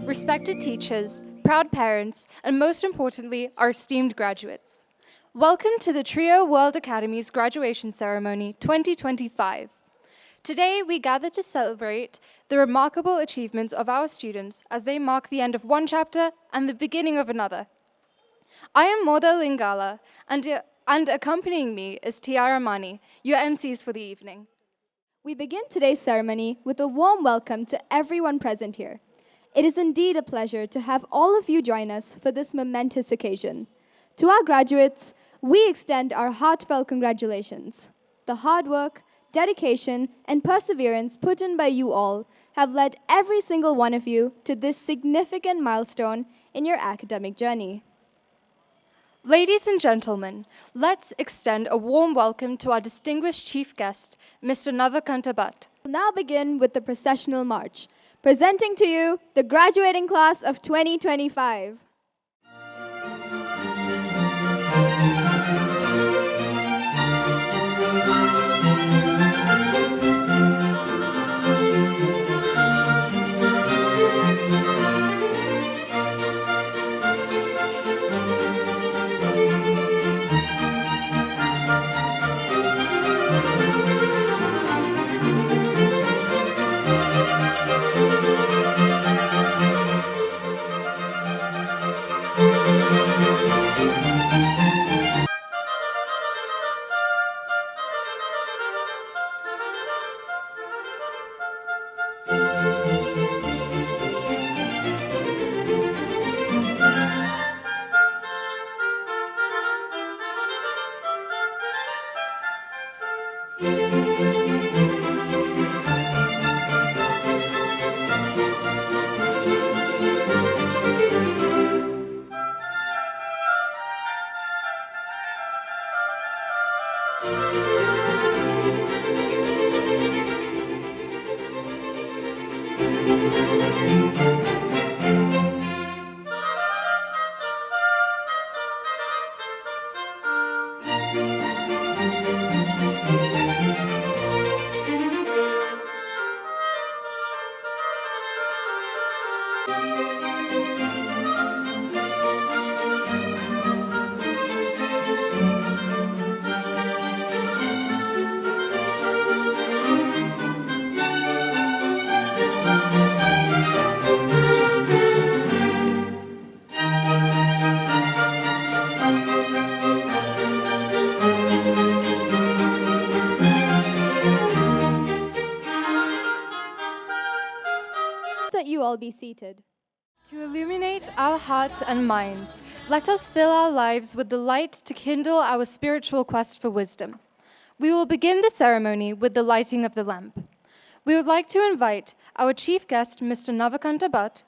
respected teachers, proud parents, and most importantly, our esteemed graduates. Welcome to the Trio World Academy's graduation ceremony 2025. Today, we gather to celebrate the remarkable achievements of our students as they mark the end of one chapter and the beginning of another. I am Moda Lingala, and accompanying me is Tiara Mani, your MCs for the evening. We begin today's ceremony with a warm welcome to everyone present here. It is indeed a pleasure to have all of you join us for this momentous occasion. To our graduates, we extend our heartfelt congratulations. The hard work, dedication, and perseverance put in by you all have led every single one of you to this significant milestone in your academic journey. Ladies and gentlemen, let's extend a warm welcome to our distinguished chief guest, Mr. Navakanta Bhatt. We'll now begin with the processional march, presenting to you the graduating class of 2025. That you all be seated. To illuminate our hearts and minds, let us fill our lives with the light to kindle our spiritual quest for wisdom. We will begin the ceremony with the lighting of the lamp. We would like to invite our chief guest, Mr. Navakanta Bhatt,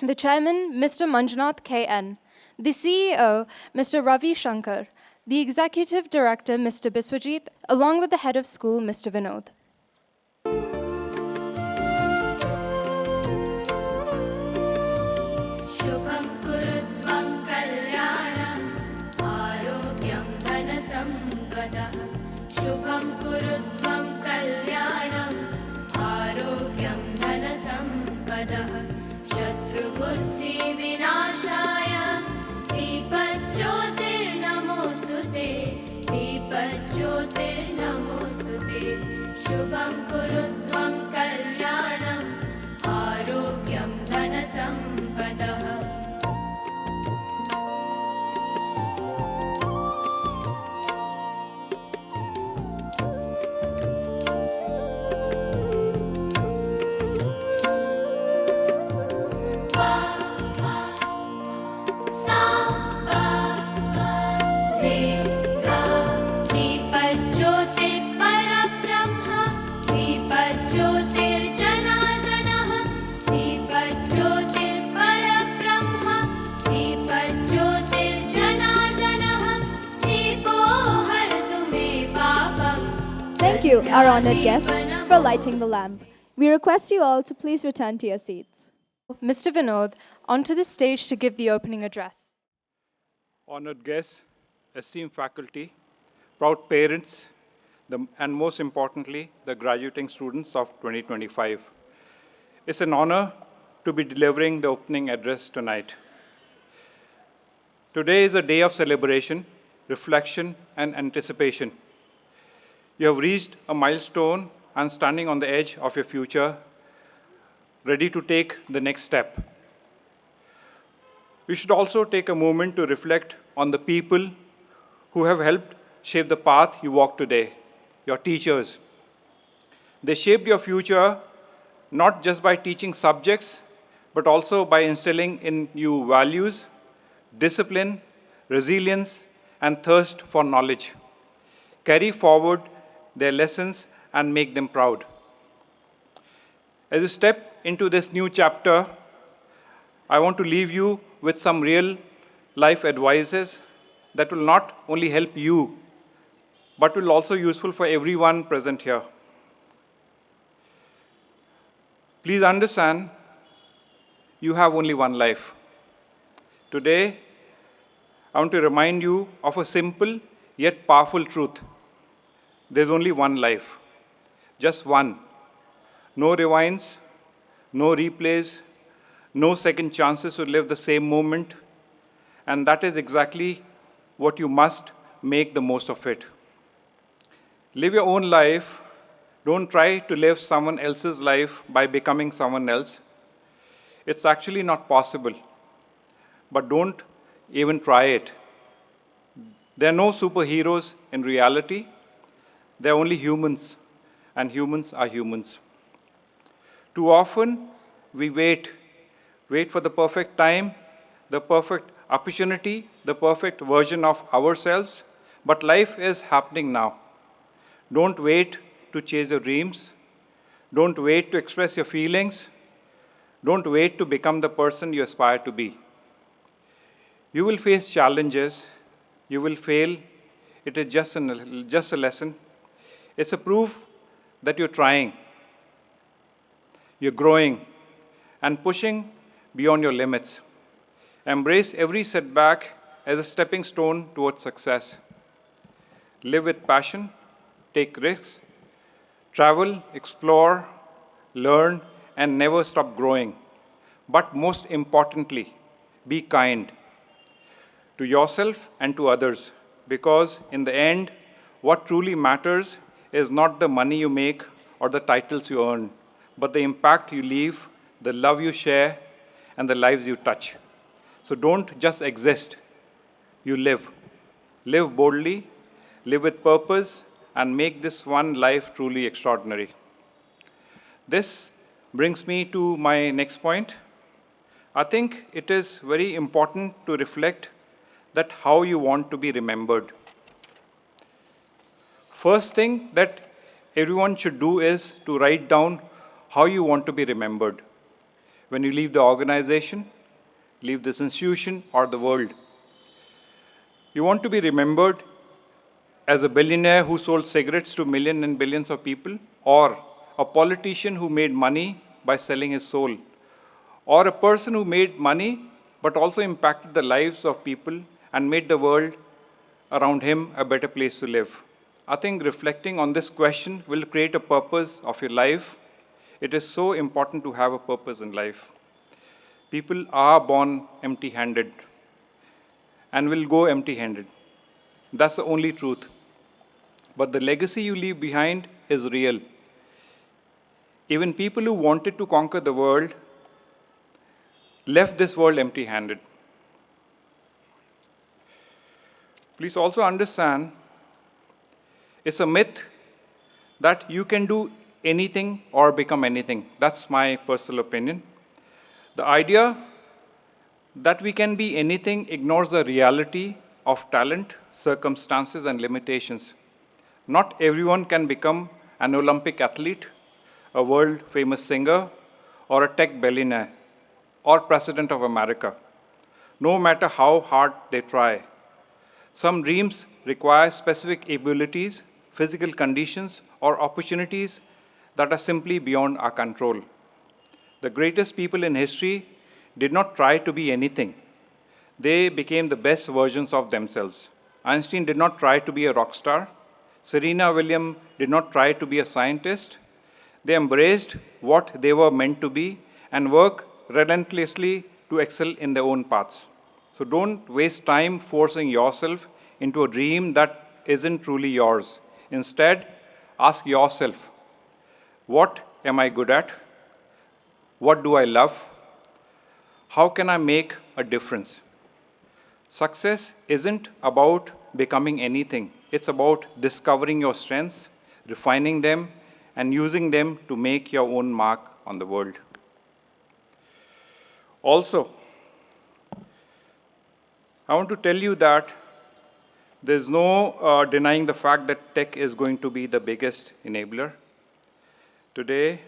the chairman, Mr. Manjunath K.N., the CEO, Mr. Ravi Shankar, the executive director, Mr. Biswajit, along with the head of school, Mr. Vinod. शुभं कुरुत्वं कल्याणम् आरोग्यं धनसम्पदः शत्रुबुद्धिविनाशाय दीपज्योतिर्नमोऽस्तु ते दीपज्योतिर्नमोऽस्तु ते शुभं कुरुत्वं कल्याणम् आरोग्यं धनसम्पदः Thank you, our honored guests, for lighting the lamp. We request you all to please return to your seats. Mr. Vinod, onto the stage to give the opening address. Honored guests, esteemed faculty, proud parents, and most importantly, the graduating students of 2025. It's an honor to be delivering the opening address tonight. Today is a day of celebration, reflection, and anticipation. You have reached a milestone and standing on the edge of your future, ready to take the next step. You should also take a moment to reflect on the people who have helped shape the path you walk today, your teachers. They shaped your future not just by teaching subjects, but also by instilling in you values, discipline, resilience, and thirst for knowledge. Carry forward their lessons and make them proud. As you step into this new chapter, I want to leave you with some real life advices that will not only help you, but will also be useful for everyone present here. Please understand, you have only one life. Today, I want to remind you of a simple yet powerful truth. There's only one life, just one. No rewinds, no replays, no second chances to live the same moment, and that is exactly what you must make the most of it. Live your own life. Don't try to live someone else's life by becoming someone else. It's actually not possible, but don't even try it. There are no superheroes in reality. There are only humans, and humans are humans. Too often, we wait for the perfect time, the perfect opportunity, the perfect version of ourselves, but life is happening now. Don't wait to chase your dreams. Don't wait to express your feelings. Don't wait to become the person you aspire to be. You will face challenges. You will fail. It is just a lesson. It's a proof that you're trying. You're growing and pushing beyond your limits. Embrace every setback as a stepping stone towards success. Live with passion, take risks, travel, explore, learn, and never stop growing. But most importantly, be kind to yourself and to others, because in the end, what truly matters is not the money you make or the titles you earn, but the impact you leave, the love you share, and the lives you touch. So don't just exist, you live. Live boldly, live with purpose, and make this one life truly extraordinary. This brings me to my next point. I think it is very important to reflect that how you want to be remembered. First thing that everyone should do is to write down how you want to be remembered. When you leave the organization, leave this institution or the world, you want to be remembered as a billionaire who sold cigarettes to millions and billions of people, or a politician who made money by selling his soul, or a person who made money but also impacted the lives of people and made the world around him a better place to live. I think reflecting on this question will create a purpose of your life. It is so important to have a purpose in life. People are born empty-handed and will go empty-handed. That's the only truth. But the legacy you leave behind is real. Even people who wanted to conquer the world left this world empty-handed. Please also understand, it's a myth that you can do anything or become anything. That's my personal opinion. The idea that we can be anything ignores the reality of talent, circumstances, and limitations. Not everyone can become an Olympic athlete, a world-famous singer, or a tech billionaire, or president of America, no matter how hard they try. Some dreams require specific abilities, physical conditions, or opportunities that are simply beyond our control. The greatest people in history did not try to be anything. They became the best versions of themselves. Einstein did not try to be a rock star. Serena Williams did not try to be a scientist. They embraced what they were meant to be and worked relentlessly to excel in their own paths. So don't waste time forcing yourself into a dream that isn't truly yours. Instead, ask yourself, what am I good at? What do I love? How can I make a difference? Success isn't about becoming anything. It's about discovering your strengths, refining them, and using them to make your own mark on the world. Also, I want to tell you that there's no denying the fact that tech is going to be the biggest enabler. Today,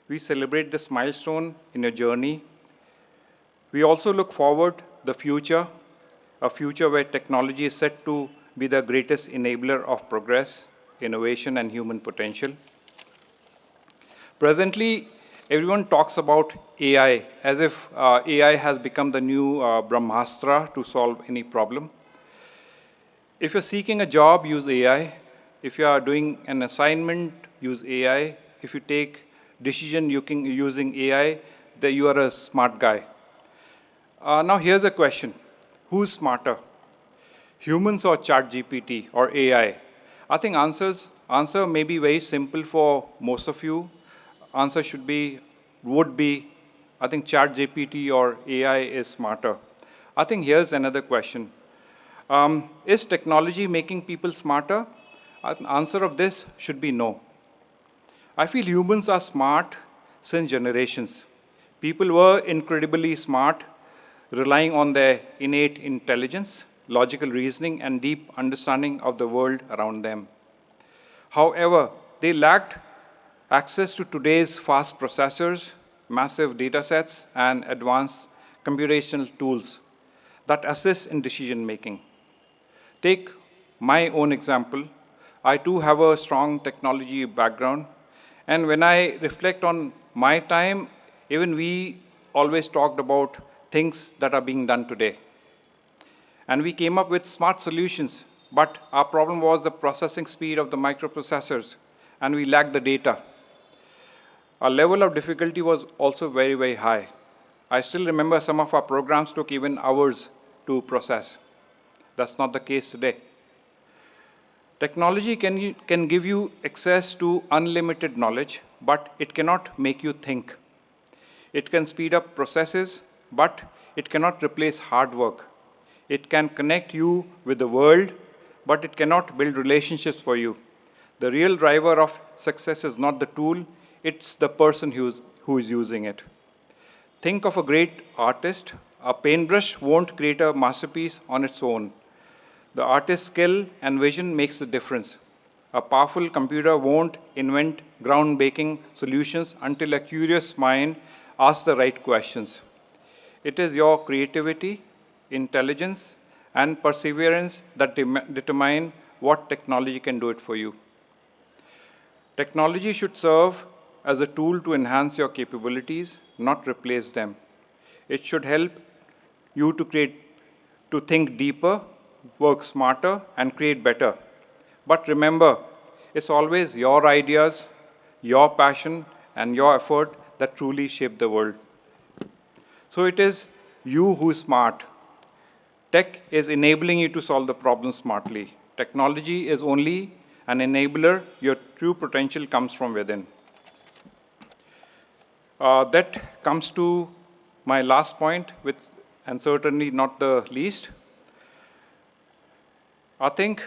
we celebrate this milestone in your journey. We also look forward to the future, a future where technology is set to be the greatest enabler of progress, innovation, and human potential. Presently, everyone talks about AI as if AI has become the new Brahmastra to solve any problem. If you're seeking a job, use AI. If you are doing an assignment, use AI. If you take decision using AI, then you are a smart guy. Now here's a question. Who's smarter? Humans or ChatGPT or AI? I think answer may be very simple for most of you. Answer would be, I think ChatGPT or AI is smarter. I think here's another question. Is technology making people smarter? The answer of this should be no. I feel humans are smart since generations. People were incredibly smart, relying on their innate intelligence, logical reasoning, and deep understanding of the world around them. However, they lacked access to today's fast processors, massive data sets, and advanced computational tools that assist in decision making. Take my own example. I too have a strong technology background, and when I reflect on my time, even we always talked about things that are being done today. And we came up with smart solutions, but our problem was the processing speed of the microprocessors, and we lacked the data. Our level of difficulty was also very, very high. I still remember some of our programs took even hours to process. That's not the case today. Technology can give you access to unlimited knowledge, but it cannot make you think. It can speed up processes, but it cannot replace hard work. It can connect you with the world, but it cannot build relationships for you. The real driver of success is not the tool, it's the person who is using it. Think of a great artist. A paintbrush won't create a masterpiece on its own. The artist's skill and vision makes the difference. A powerful computer won't invent groundbreaking solutions until a curious mind asks the right questions. It is your creativity, intelligence, and perseverance that determine what technology can do it for you. Technology should serve as a tool to enhance your capabilities, not replace them. It should help you to think deeper, work smarter, and create better. But remember, it's always your ideas, your passion, and your effort that truly shape the world. So it is you who is smart. Tech is enabling you to solve the problem smartly. Technology is only an enabler. Your true potential comes from within. That comes to my last point, and certainly not the least. I think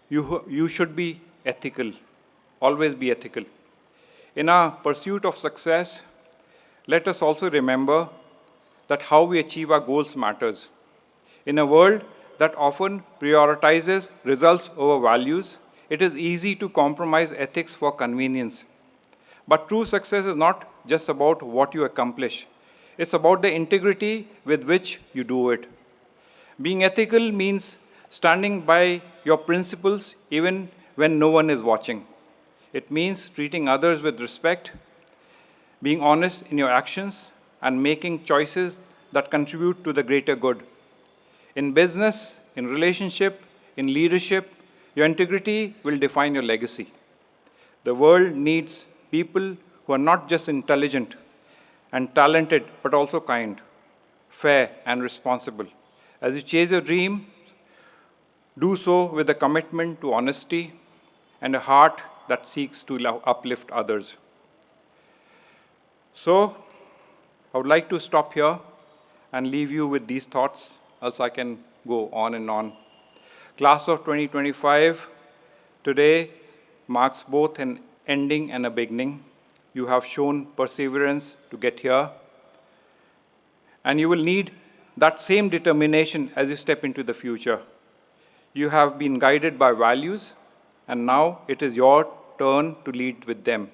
you should be ethical, always be ethical. In our pursuit of success, let us also remember that how we achieve our goals matters. In a world that often prioritizes results over values, it is easy to compromise ethics for convenience. But true success is not just about what you accomplish. It's about the integrity with which you do it. Being ethical means standing by your principles even when no one is watching. It means treating others with respect, being honest in your actions, and making choices that contribute to the greater good. In business, in relationship, in leadership, your integrity will define your legacy. The world needs people who are not just intelligent and talented, but also kind, fair, and responsible. As you chase your dream, do so with a commitment to honesty and a heart that seeks to uplift others. So, I would like to stop here and leave you with these thoughts, else I can go on and on. Class of 2025, today marks both an ending and a beginning. You have shown perseverance to get here, and you will need that same determination as you step into the future. You have been guided by values, and now it is your turn to lead with them.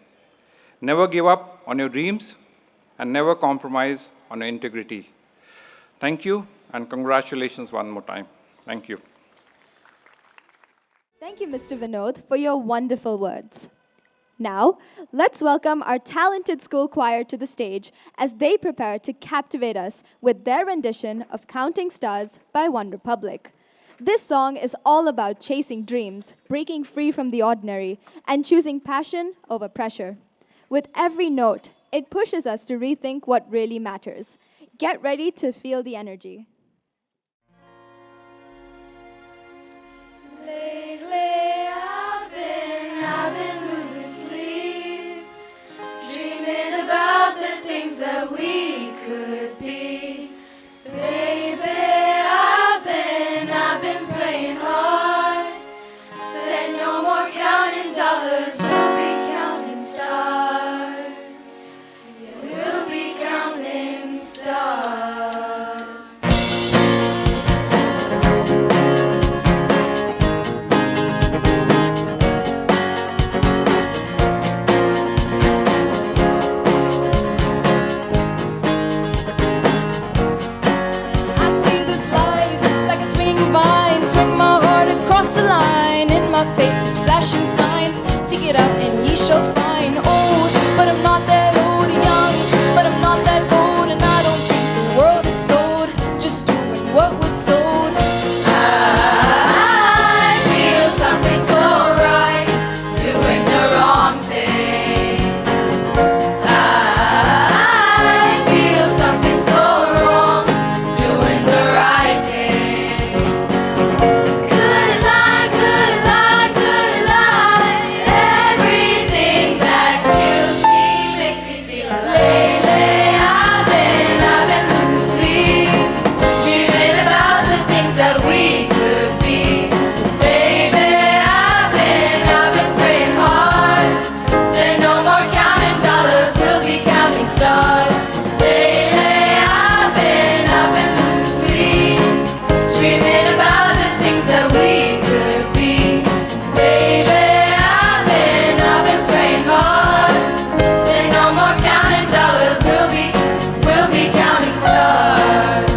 Never give up on your dreams, and never compromise on your integrity. Thank you, and congratulations one more time. Thank you. Thank you, Mr. Vinod, for your wonderful words. Now, let's welcome our talented school choir to the stage as they prepare to captivate us with their rendition of Counting Stars by One Republic. This song is all about chasing dreams, breaking free from the ordinary, and choosing passion over pressure. With every note, it pushes us to rethink what really matters. Get ready to feel the energy. Lately I've been losing sleep, dreaming about the things that we could be. Baby, I've been praying hard. Said no more counting dollars, we'll be counting stars. Yeah, we'll be counting stars. Faces flashing signs, seek it out and ye shall find. Old, but I'm not that old. Young, but I'm not that bold. And I don't think the world is sold, just doing what was sold. I feel something so right, doing the wrong thing. I feel something so wrong, doing the right thing. Couldn't lie, couldn't lie, couldn't lie. Everything that kills me makes me feel alive. Lately I've been losing sleep, dreaming about the things that we could be. Baby, I've been praying hard. Say no more counting dollars, we'll be counting stars. Lately I've been losing sleep, dreaming about the things that we could be. Baby, I've been praying hard. Say no more counting dollars, we'll be counting stars.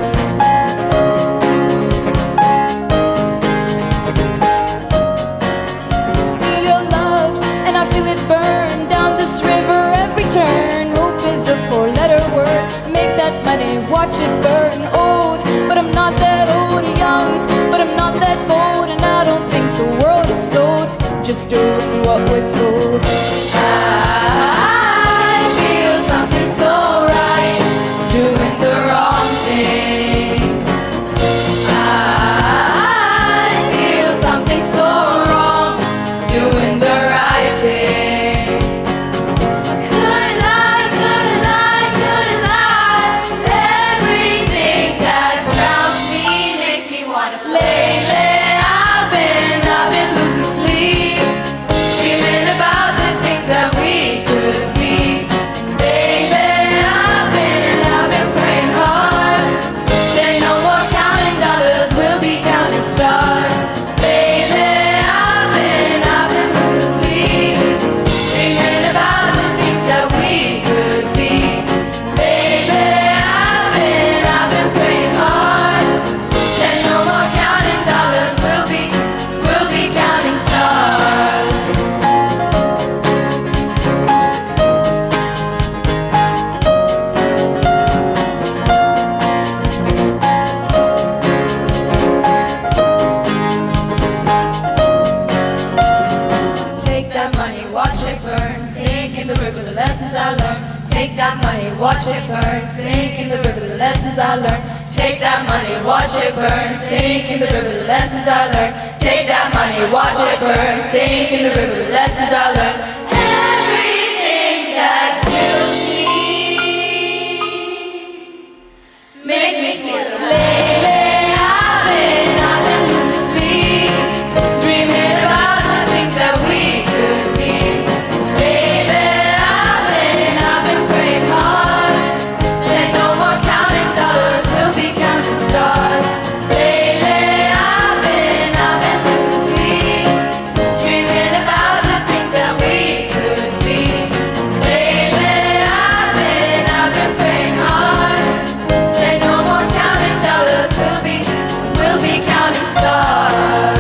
Feel your love, and I feel it burn down this river every turn. Hope is a four-letter word. Make that money, watch it burn. Old, but I'm not that old. Young, but I'm not that bold. And I don't think the world is sold, just doing what was sold. I feel something so right, doing the wrong thing. I feel something so wrong, doing the right thing. Couldn't lie, couldn't lie, couldn't lie. Everything that drowns me makes me wanna fly. Lately I've been losing sleep, dreaming about the things that we could be. Baby, I've been praying hard. Say no more counting dollars, we'll be counting stars. Lately I've been losing sleep, dreaming about the things that we could be. Baby, I've been praying hard. Say no more counting dollars, we'll be counting stars. Take that money, watch it burn. Sink in the river, the lessons I learned. Take that money, watch it burn, sink in the river, the lessons I learned. Take that money, watch it burn, sink in the river, the lessons I learned. Take that money, watch it burn, sink in the river, the lessons I learned. Everything that kills me makes me feel lately I've been losing sleep, dreaming about the things that we could be. Baby, I've been praying hard, said no more counting dollars, we'll be counting stars. Lately I've been losing sleep, dreaming about the things that we could be. Baby, I've been praying hard, said no more counting dollars, we'll be counting stars.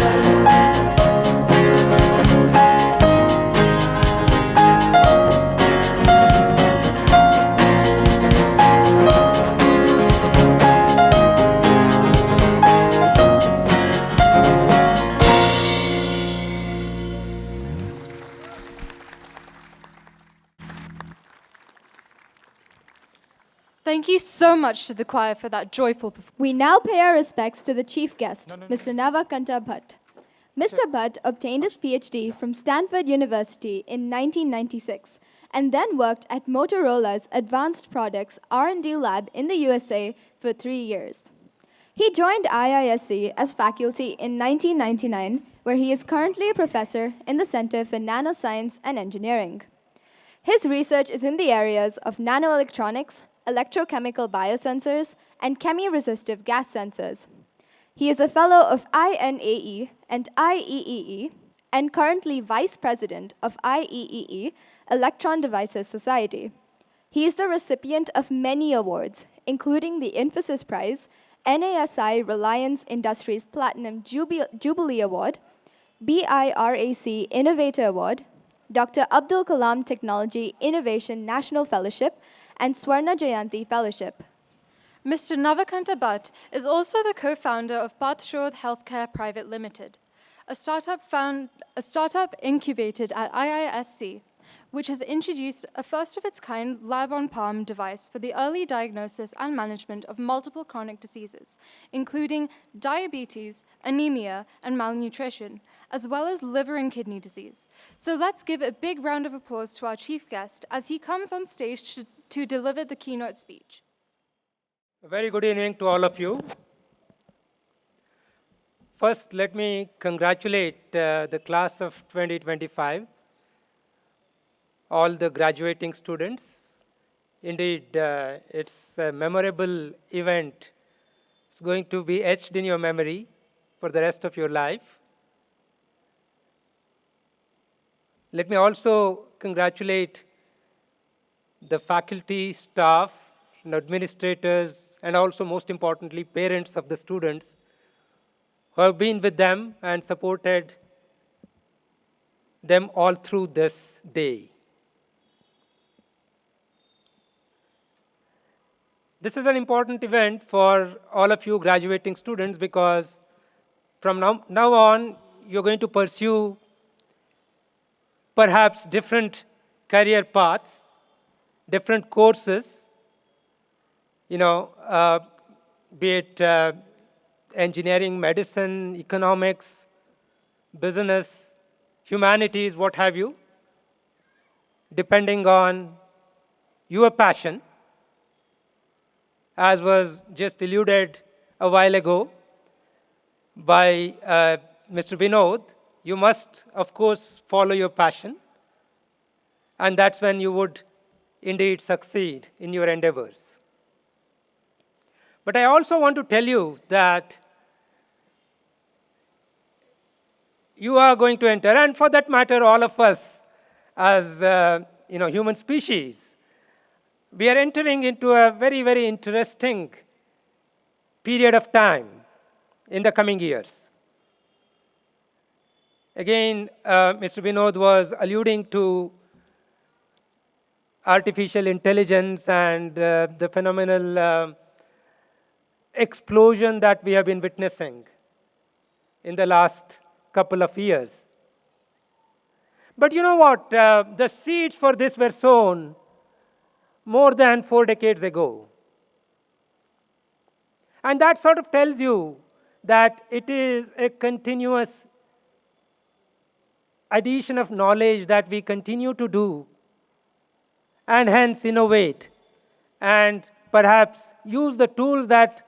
Thank you so much to the choir for that joyful performance. We now pay our respects to the chief guest, Mr. Navakanta Bhatt. Mr. Bhatt obtained his PhD from Stanford University in 1996 and then worked at Motorola's Advanced Products R&D lab in the USA for 3 years. He joined IISc as faculty in 1999, where he is currently a professor in the Center for Nanoscience and Engineering. His research is in the areas of nanoelectronics, electrochemical biosensors, and chemi-resistive gas sensors. He is a fellow of INAE and IEEE, and currently vice president of IEEE Electron Devices Society. He is the recipient of many awards, including the Infosys Prize, NASI Reliance Industries Platinum Jubilee Award, BIRAC Innovator Award, Dr. Abdul Kalam Technology Innovation National Fellowship, and Swarna Jayanti Fellowship. Mr. Navakanta Bhatt is also the co-founder of Pathshodh Healthcare Private Limited, a startup incubated at IISc, which has introduced a first-of-its-kind lab-on-palm device for the early diagnosis and management of multiple chronic diseases, including diabetes, anemia, and malnutrition, as well as liver and kidney disease. So let's give a big round of applause to our chief guest as he comes on stage to deliver the keynote speech. A very good evening to all of you. First, let me congratulate the class of 2025, all the graduating students. Indeed, it's a memorable event. It's going to be etched in your memory for the rest of your life. Let me also congratulate the faculty, staff, and administrators, and also, most importantly, parents of the students who have been with them and supported them all through this day. This is an important event for all of you graduating students because from now on, you're going to pursue perhaps different career paths, different courses, be it engineering, medicine, economics, business, humanities, what have you, depending on your passion, as was just alluded a while ago by Mr. Vinod. You must, of course, follow your passion, and that's when you would indeed succeed in your endeavors. But I also want to tell you that you are going to enter, and for that matter, all of us as human species, we are entering into a very, very interesting period of time in the coming years. Again, Mr. Vinod was alluding to artificial intelligence and the phenomenal explosion that we have been witnessing in the last couple of years. But you know what? The seeds for this were sown more than 4 decades ago. And that sort of tells you that it is a continuous addition of knowledge that we continue to do, and hence innovate, and perhaps use the tools that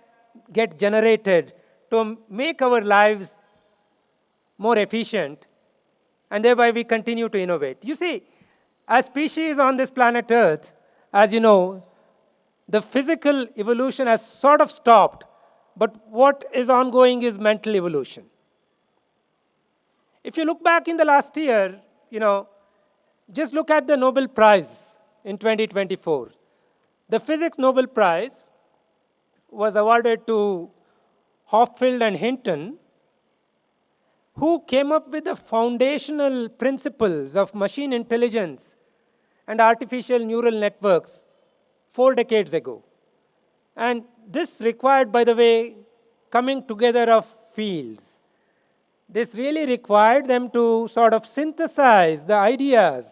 get generated to make our lives more efficient, and thereby we continue to innovate. You see, as species on this planet Earth, as you know, the physical evolution has sort of stopped, but what is ongoing is mental evolution. If you look back in the last year, just look at the Nobel Prize in 2024. The Physics Nobel Prize was awarded to Hopfield and Hinton, who came up with the foundational principles of machine intelligence and artificial neural networks 4 decades ago. And this required, by the way, coming together of fields. This really required them to sort of synthesize the ideas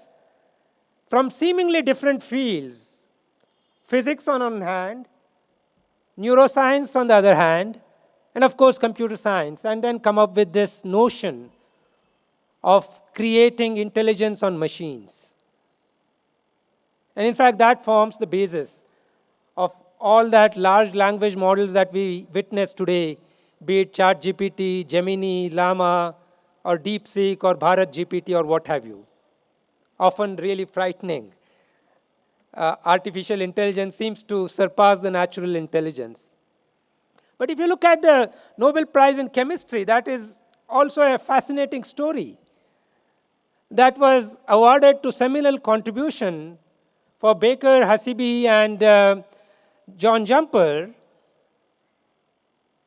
from seemingly different fields. Physics on one hand, neuroscience on the other hand, and of course computer science, and then come up with this notion of creating intelligence on machines. And in fact, that forms the basis of all that large language models that we witness today, be it ChatGPT, Gemini, Llama, or DeepSeek, or Bharat GPT, or what have you. Often really frightening. Artificial intelligence seems to surpass the natural intelligence. But if you look at the Nobel Prize in Chemistry, that is also a fascinating story. That was awarded to seminal contribution for Baker, Hasibi, and John Jumper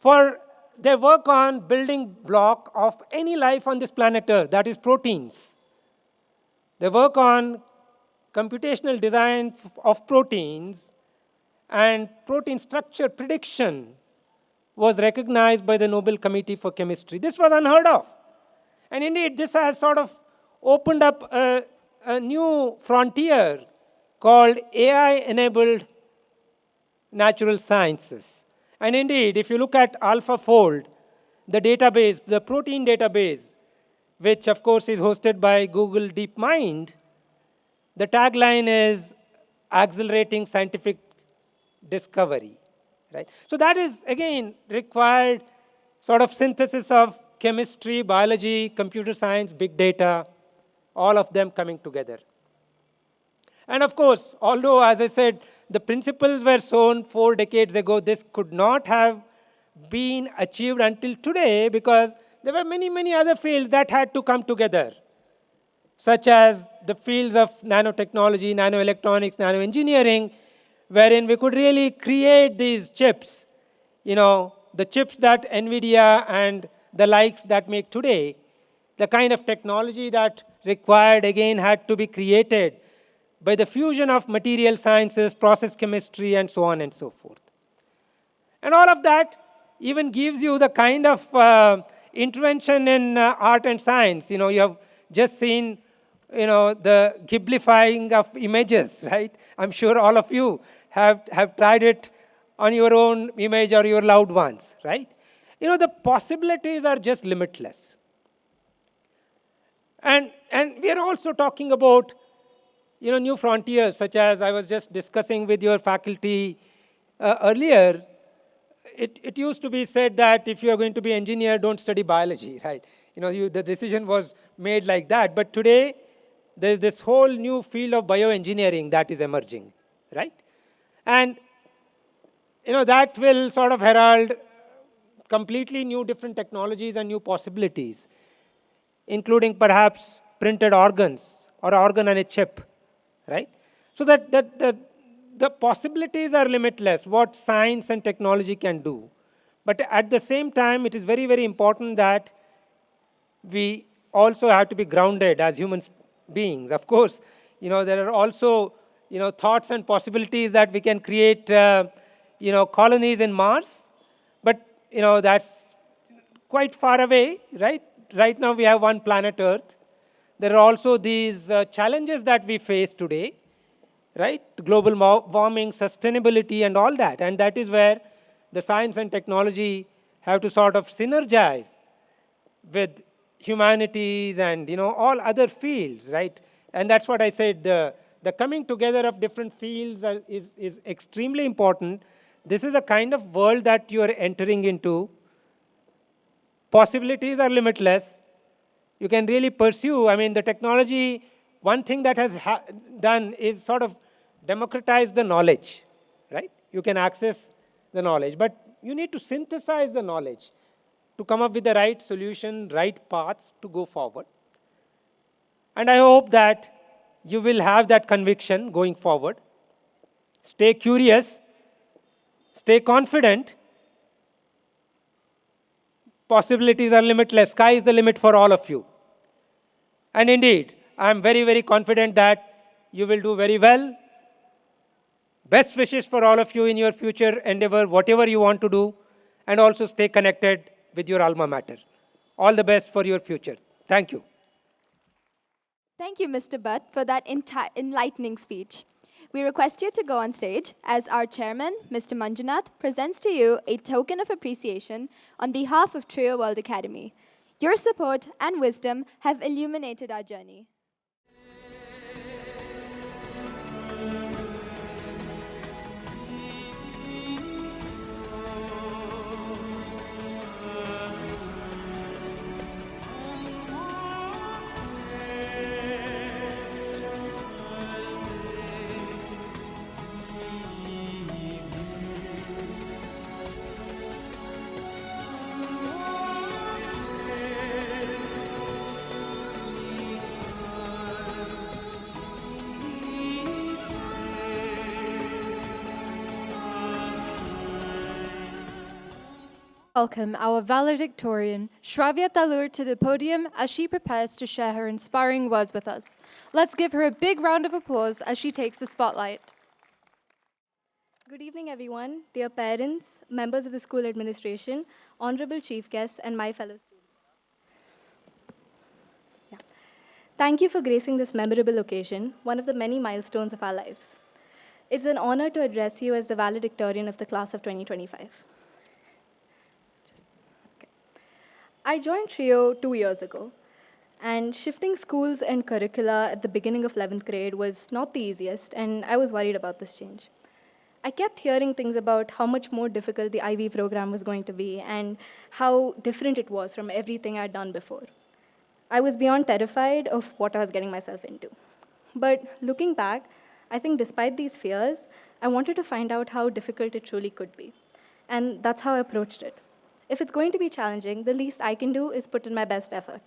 for their work on building block of any life on this planet Earth, that is proteins. Their work on computational design of proteins and protein structure prediction was recognized by the Nobel Committee for Chemistry. This was unheard of. And indeed, this has sort of opened up a new frontier called AI-enabled natural sciences. And indeed, if you look at AlphaFold, the database, the protein database, which of course is hosted by Google DeepMind, the tagline is accelerating scientific discovery. Right? So that is, again, required sort of synthesis of chemistry, biology, computer science, big data, all of them coming together. And of course, although, as I said, the principles were sown 4 decades ago, this could not have been achieved until today because there were many, many other fields that had to come together, such as the fields of nanotechnology, nanoelectronics, nanoengineering, wherein we could really create these chips, the chips that NVIDIA and the likes that make today, the kind of technology that required, again, had to be created by the fusion of material sciences, process chemistry, and so on and so forth. And all of that even gives you the kind of intervention in art and science. You have just seen, the Ghiblifying of images, right? I'm sure all of you have tried it on your own image or your loved ones, right? The possibilities are just limitless. And we are also talking about new frontiers, such as I was just discussing with your faculty earlier. It used to be said that if you are going to be an engineer, don't study biology, right? The decision was made like that. But today, there's this whole new field of bioengineering that is emerging, right? And that will sort of herald completely new different technologies and new possibilities, including perhaps printed organs or organ on a chip, right? So that the possibilities are limitless, what science and technology can do. But at the same time, it is very, very important that we also have to be grounded as human beings. Of course, there are also, thoughts and possibilities that we can create, colonies in Mars. But, that's quite far away, right? Right now, we have one planet Earth. There are also these challenges that we face today, right? Global warming, sustainability, and all that. And that is where the science and technology have to sort of synergize with humanities and all other fields, right? And that's what I said. The coming together of different fields is extremely important. This is a kind of world that you are entering into. Possibilities are limitless. You can really pursue. I mean, the technology, one thing that has done is sort of democratize the knowledge, right? You can access the knowledge, but you need to synthesize the knowledge to come up with the right solution, right paths to go forward. And I hope that you will have that conviction going forward. Stay curious, stay confident. Possibilities are limitless. Sky is the limit for all of you. And indeed, I am very, very confident that you will do very well. Best wishes for all of you in your future endeavor, whatever you want to do, and also stay connected with your alma mater. All the best for your future. Thank you. Thank you, Mr. Butt, for that enlightening speech. We request you to go on stage as our chairman, Mr. Manjunath, presents to you a token of appreciation on behalf of Trio World Academy. Your support and wisdom have illuminated our journey. Welcome our valedictorian, Shravya Talur, to the podium as she prepares to share her inspiring words with us. Let's give her a big round of applause as she takes the spotlight. Good evening, everyone, dear parents, members of the school administration, honorable chief guests, and my fellow students. Thank you for gracing this memorable occasion, one of the many milestones of our lives. It's an honor to address you as the valedictorian of the class of 2025. I joined TRIO 2 years ago, and shifting schools and curricula at the beginning of 11th grade was not the easiest, and I was worried about this change. I kept hearing things about how much more difficult the IB program was going to be and how different it was from everything I'd done before. I was beyond terrified of what I was getting myself into. But looking back, I think despite these fears, I wanted to find out how difficult it truly could be. And that's how I approached it. If it's going to be challenging, the least I can do is put in my best effort.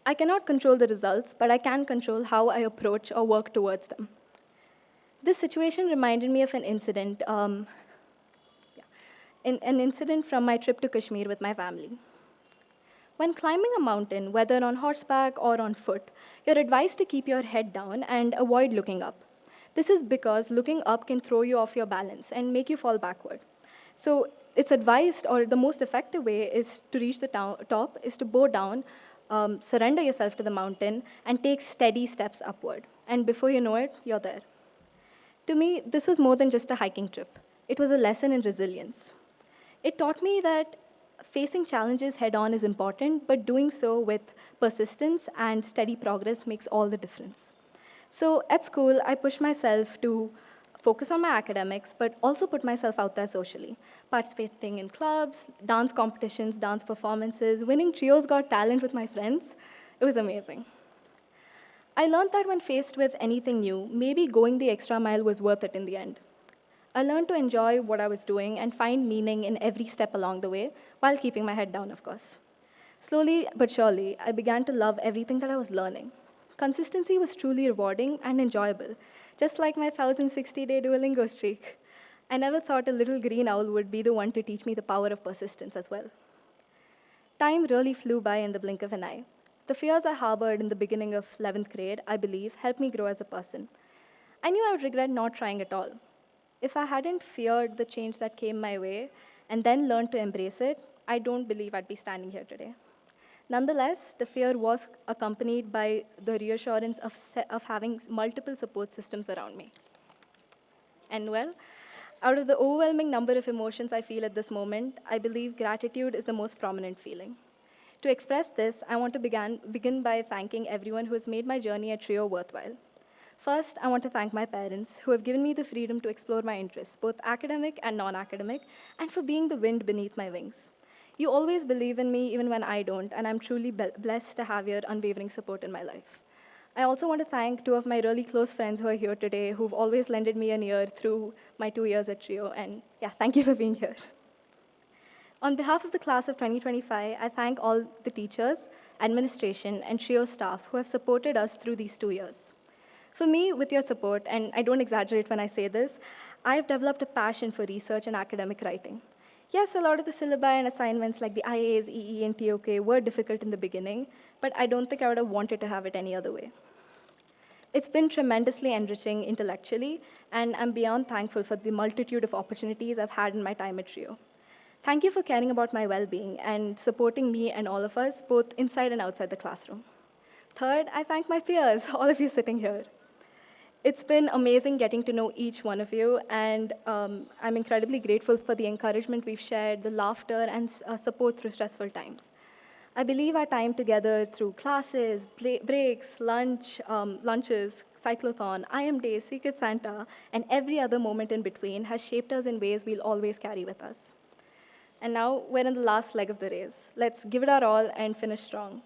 I cannot control the results, but I can control how I approach or work towards them. This situation reminded me of an incident, an incident from my trip to Kashmir with my family. When climbing a mountain, whether on horseback or on foot, you're advised to keep your head down and avoid looking up. This is because looking up can throw you off your balance and make you fall backward. So it's advised, or the most effective way is to reach the top, is to bow down, surrender yourself to the mountain, and take steady steps upward. And before you know it, you're there. To me, this was more than just a hiking trip. It was a lesson in resilience. It taught me that facing challenges head-on is important, but doing so with persistence and steady progress makes all the difference. So at school, I pushed myself to focus on my academics, but also put myself out there socially, participating in clubs, dance competitions, dance performances, winning Trio's Got Talent with my friends. It was amazing. I learned that when faced with anything new, maybe going the extra mile was worth it in the end. I learned to enjoy what I was doing and find meaning in every step along the way, while keeping my head down, of course. Slowly but surely, I began to love everything that I was learning. Consistency was truly rewarding and enjoyable, just like my 1,060-day Duolingo streak. I never thought a little green owl would be the one to teach me the power of persistence as well. Time really flew by in the blink of an eye. The fears I harbored in the beginning of 11th grade, I believe, helped me grow as a person. I knew I would regret not trying at all. If I hadn't feared the change that came my way and then learned to embrace it, I don't believe I'd be standing here today. Nonetheless, the fear was accompanied by the reassurance of having multiple support systems around me. And well, out of the overwhelming number of emotions I feel at this moment, I believe gratitude is the most prominent feeling. To express this, I want to begin by thanking everyone who has made my journey at Trio worthwhile. First, I want to thank my parents, who have given me the freedom to explore my interests, both academic and non-academic, and for being the wind beneath my wings. You always believe in me even when I don't, and I'm truly blessed to have your unwavering support in my life. I also want to thank two of my really close friends who are here today, who've always lended me an ear through my 2 years at Trio, and yeah, thank you for being here. On behalf of the class of 2025, I thank all the teachers, administration, and Trio staff who have supported us through these 2 years. For me, with your support, and I don't exaggerate when I say this, I've developed a passion for research and academic writing. Yes, a lot of the syllabi and assignments like the IAs, EE, and TOK were difficult in the beginning, but I don't think I would have wanted to have it any other way. It's been tremendously enriching intellectually, and I'm beyond thankful for the multitude of opportunities I've had in my time at Trio. Thank you for caring about my well-being and supporting me and all of us, both inside and outside the classroom. Third, I thank my peers, all of you sitting here. It's been amazing getting to know each one of you, and I'm incredibly grateful for the encouragement we've shared, the laughter, and support through stressful times. I believe our time together through classes, breaks, lunches, cyclothon, IM Days, Secret Santa, and every other moment in between has shaped us in ways we'll always carry with us. And now we're in the last leg of the race. Let's give it our all and finish strong.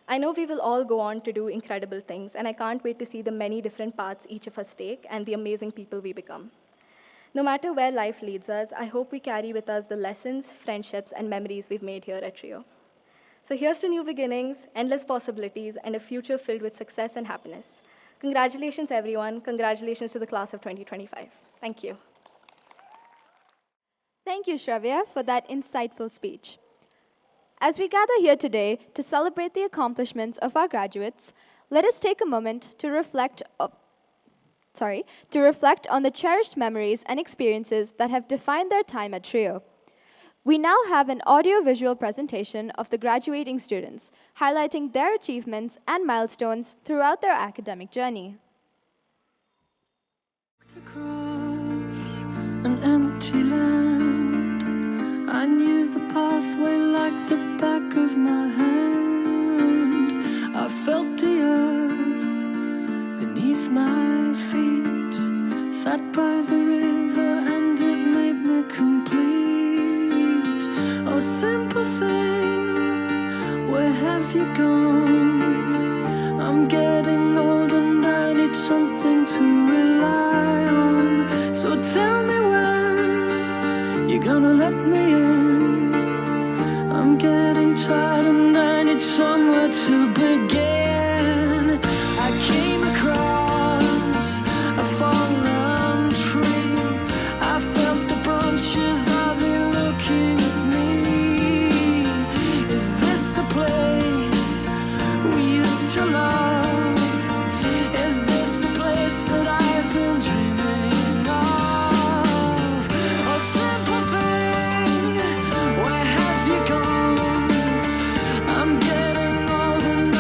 I know we will all go on to do incredible things, and I can't wait to see the many different paths each of us take and the amazing people we become. No matter where life leads us, I hope we carry with us the lessons, friendships, and memories we've made here at Trio. So here's to new beginnings, endless possibilities, and a future filled with success and happiness. Congratulations, everyone. Congratulations to the class of 2025. Thank you. Thank you, Shravya, for that insightful speech. As we gather here today to celebrate the accomplishments of our graduates, let us take a moment to reflect on the cherished memories and experiences that have defined their time at Trio. We now have an audiovisual presentation of the graduating students, highlighting their achievements and milestones throughout their academic journey. Across an empty land, I knew the pathway like the back of my hand. I felt the earth beneath my feet, sat by the river and it made me complete. Oh, simple thing, where have you gone? I'm getting old and I need something to rely on. So tell me when you're gonna let me in. I'm getting tired and I need somewhere to begin. I came across a fallen tree. I felt the branches of it looking at me. Is this the place we used to love? Is this the place that I've been dreaming of? Oh, simple thing, where have you gone? I'm getting old and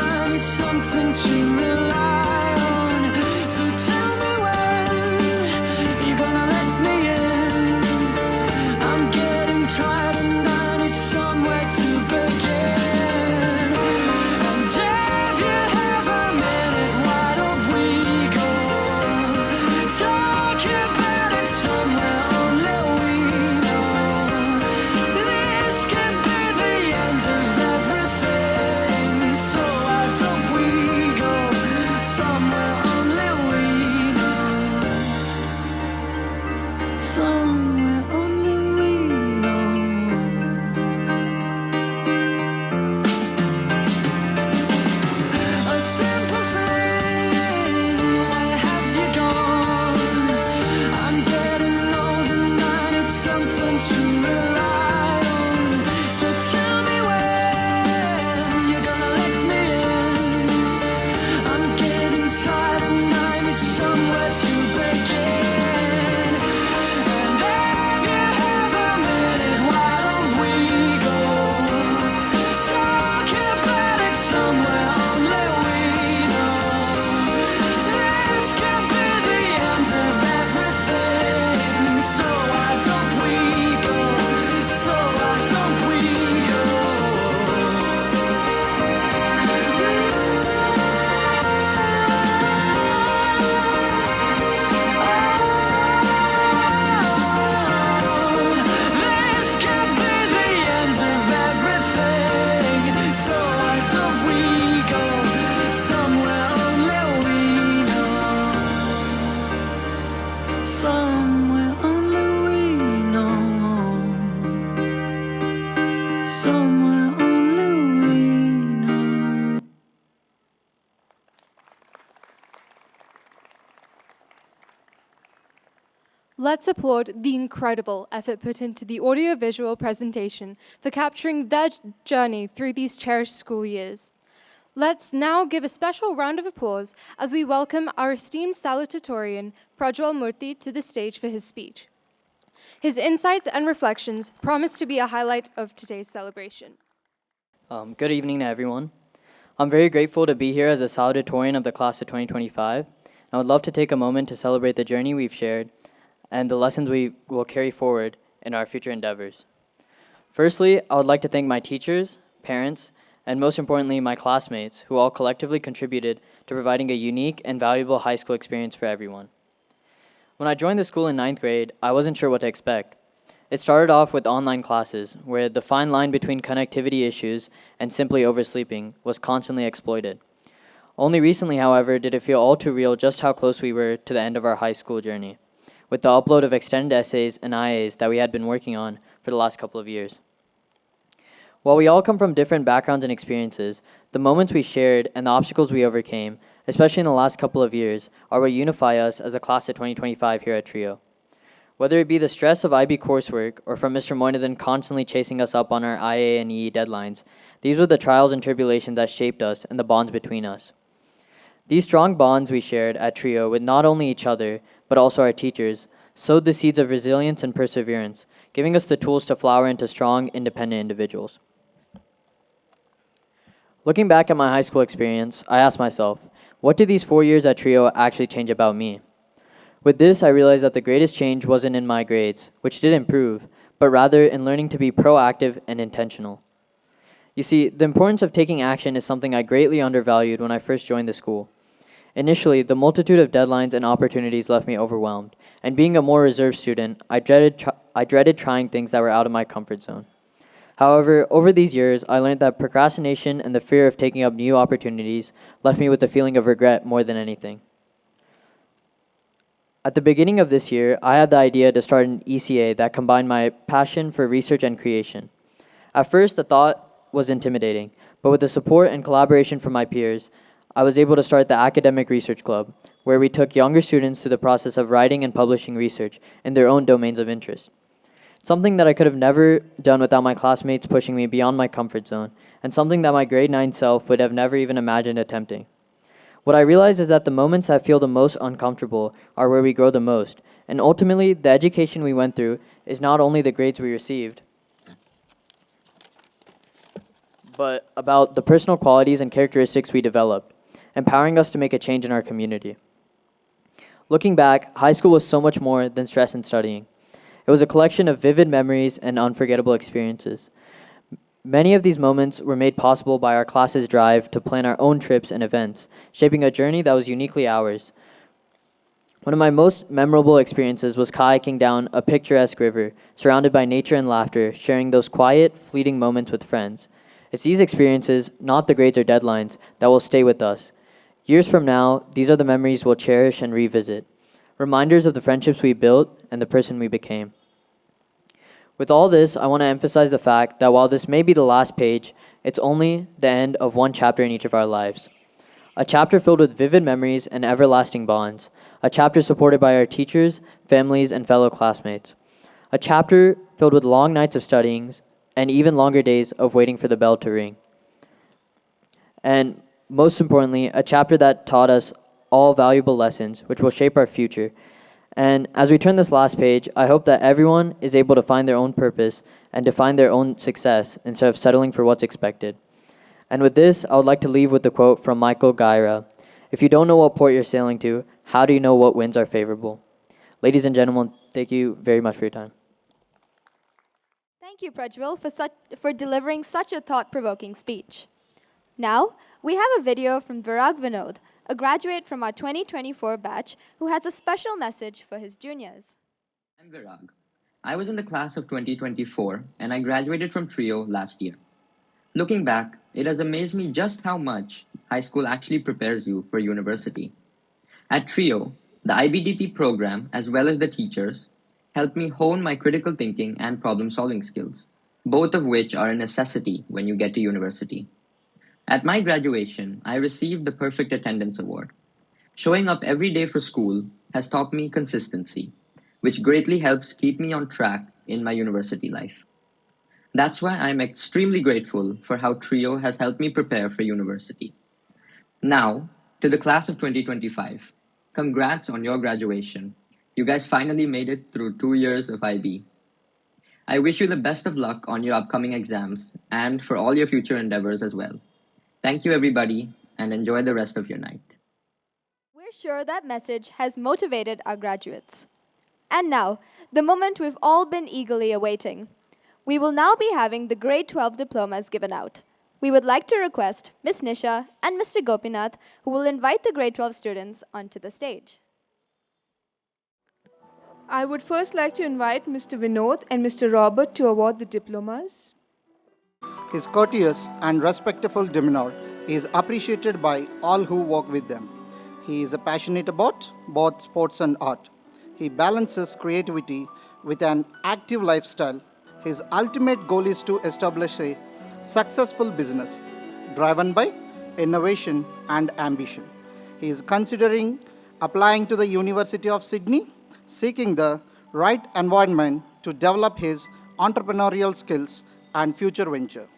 somewhere only we know, somewhere only we know. Let's applaud the incredible effort put into the audiovisual presentation for capturing their journey through these cherished school years. Let's now give a special round of applause as we welcome our esteemed Salutatorian, Prajwal Murthy, to the stage for his speech. His insights and reflections promise to be a highlight of today's celebration. Good evening to everyone. I'm very grateful to be here as a Salutatorian of the class of 2025. I would love to take a moment to celebrate the journey we've shared and the lessons we will carry forward in our future endeavors. Firstly, I would like to thank my teachers, parents, and most importantly, my classmates, who all collectively contributed to providing a unique and valuable high school experience for everyone. When I joined the school in 9th grade, I wasn't sure what to expect. It started off with online classes, where the fine line between connectivity issues and simply oversleeping was constantly exploited. Only recently, however, did it feel all too real just how close we were to the end of our high school journey, with the upload of extended essays and IAs that we had been working on for the last couple of years. While we all come from different backgrounds and experiences, the moments we shared and the obstacles we overcame, especially in the last couple of years, are what unify us as a class of 2025 here at TRIO. Whether it be the stress of IB coursework or from Mr. Moynihan constantly chasing us up on our IA and EE deadlines, these were the trials and tribulations that shaped us and the bonds between us. These strong bonds we shared at TRIO with not only each other, but also our teachers, sowed the seeds of resilience and perseverance, giving us the tools to flower into strong, independent individuals. Looking back at my high school experience, I asked myself, what did these 4 years at TRIO actually change about me? With this, I realized that the greatest change wasn't in my grades, which did improve, but rather in learning to be proactive and intentional. You see, the importance of taking action is something I greatly undervalued when I first joined the school. Initially, the multitude of deadlines and opportunities left me overwhelmed, and being a more reserved student, I dreaded trying things that were out of my comfort zone. However, over these years, I learned that procrastination and the fear of taking up new opportunities left me with a feeling of regret more than anything. At the beginning of this year, I had the idea to start an ECA that combined my passion for research and creation. At first, the thought was intimidating, but with the support and collaboration from my peers, I was able to start the Academic Research Club, where we took younger students through the process of writing and publishing research in their own domains of interest. Something that I could have never done without my classmates pushing me beyond my comfort zone, and something that my grade 9 self would have never even imagined attempting. What I realized is that the moments that feel the most uncomfortable are where we grow the most, and ultimately, the education we went through is not only the grades we received, but about the personal qualities and characteristics we developed, empowering us to make a change in our community. Looking back, high school was so much more than stress and studying. It was a collection of vivid memories and unforgettable experiences. Many of these moments were made possible by our class's drive to plan our own trips and events, shaping a journey that was uniquely ours. One of my most memorable experiences was kayaking down a picturesque river, surrounded by nature and laughter, sharing those quiet, fleeting moments with friends. It's these experiences, not the grades or deadlines, that will stay with us. Years from now, these are the memories we'll cherish and revisit, reminders of the friendships we built and the person we became. With all this, I want to emphasize the fact that while this may be the last page, it's only the end of one chapter in each of our lives. A chapter filled with vivid memories and everlasting bonds. A chapter supported by our teachers, families, and fellow classmates. A chapter filled with long nights of studying and even longer days of waiting for the bell to ring. And most importantly, a chapter that taught us all valuable lessons which will shape our future. And as we turn this last page, I hope that everyone is able to find their own purpose and define their own success instead of settling for what's expected. And with this, I would like to leave with the quote from Michael Gaira. If you don't know what port you're sailing to, how do you know what winds are favorable? Ladies and gentlemen, thank you very much for your time. Thank you, Prajwal, for delivering such a thought-provoking speech. Now, we have a video from Virag Vinod, a graduate from our 2024 batch who has a special message for his juniors. I'm Virag. I was in the class of 2024 and I graduated from TRIO last year. Looking back, it has amazed me just how much high school actually prepares you for university. At TRIO, The IBDP program, as well as the teachers, helped me hone my critical thinking and problem-solving skills, both of which are a necessity when you get to university. At my graduation, I received the Perfect Attendance Award. Showing up every day for school has taught me consistency, which greatly helps keep me on track in my university life. That's why I'm extremely grateful for how TRIO has helped me prepare for university. Now, to the class of 2025, congrats on your graduation. You guys finally made it through 2 years of IB. I wish you the best of luck on your upcoming exams and for all your future endeavors as well. Thank you, everybody, and enjoy the rest of your night. We're sure that message has motivated our graduates. And now, the moment we've all been eagerly awaiting. We will now be having the grade 12 diplomas given out. We would like to request Ms. Nisha and Mr. Gopinath, who will invite the grade 12 students onto the stage. I would first like to invite Mr. Vinod and Mr. Robert to award the diplomas. His courteous and respectful demeanor is appreciated by all who work with them. He is passionate about both sports and art. He balances creativity with an active lifestyle. His ultimate goal is to establish a successful business driven by innovation and ambition. He is considering applying to the University of Sydney, seeking the right environment to develop his entrepreneurial skills and future venture.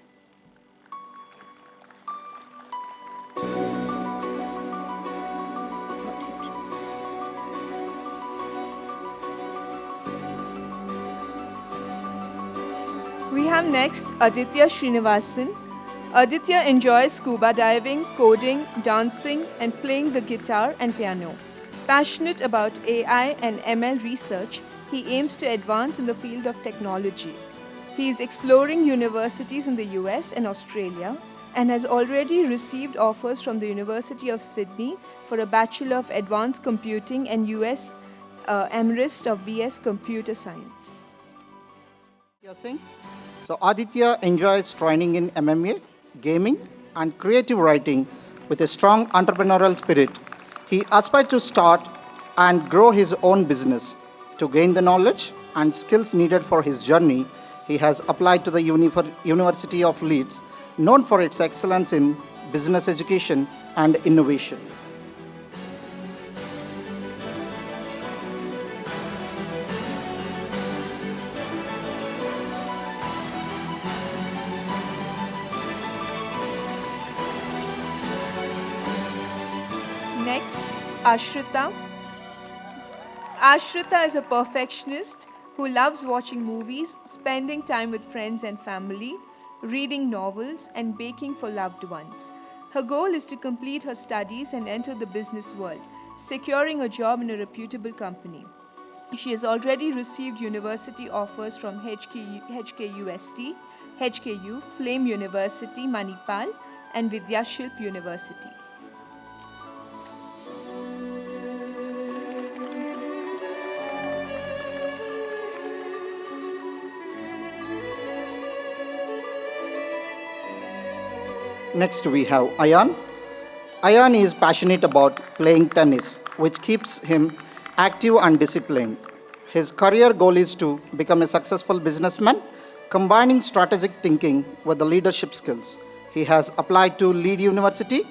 We have next Aditya Srinivasan. Aditya enjoys scuba diving, coding, dancing, and playing the guitar and piano. Passionate about AI and ML research, he aims to advance in the field of technology. He is exploring universities in the US and Australia and has already received offers from the University of Sydney for a Bachelor of Advanced Computing and US Emerist of BS Computer Science. So Aditya enjoys training in MMA, gaming, and creative writing with a strong entrepreneurial spirit. He aspires to start and grow his own business. To gain the knowledge and skills needed for his journey, he has applied to the University of Leeds, known for its excellence in business education and innovation. Next, Ashrita. Ashrita is a perfectionist who loves watching movies, spending time with friends and family, reading novels, and baking for loved ones. Her goal is to complete her studies and enter the business world, securing a job in a reputable company. She has already received university offers from HKUST, HKU, Flame University, Manipal, and Vidyashilp University. Next we have Ayan. Ayan is passionate about playing tennis, which keeps him active and disciplined. His career goal is to become a successful businessman, combining strategic thinking with the leadership skills. He has applied to Leeds University,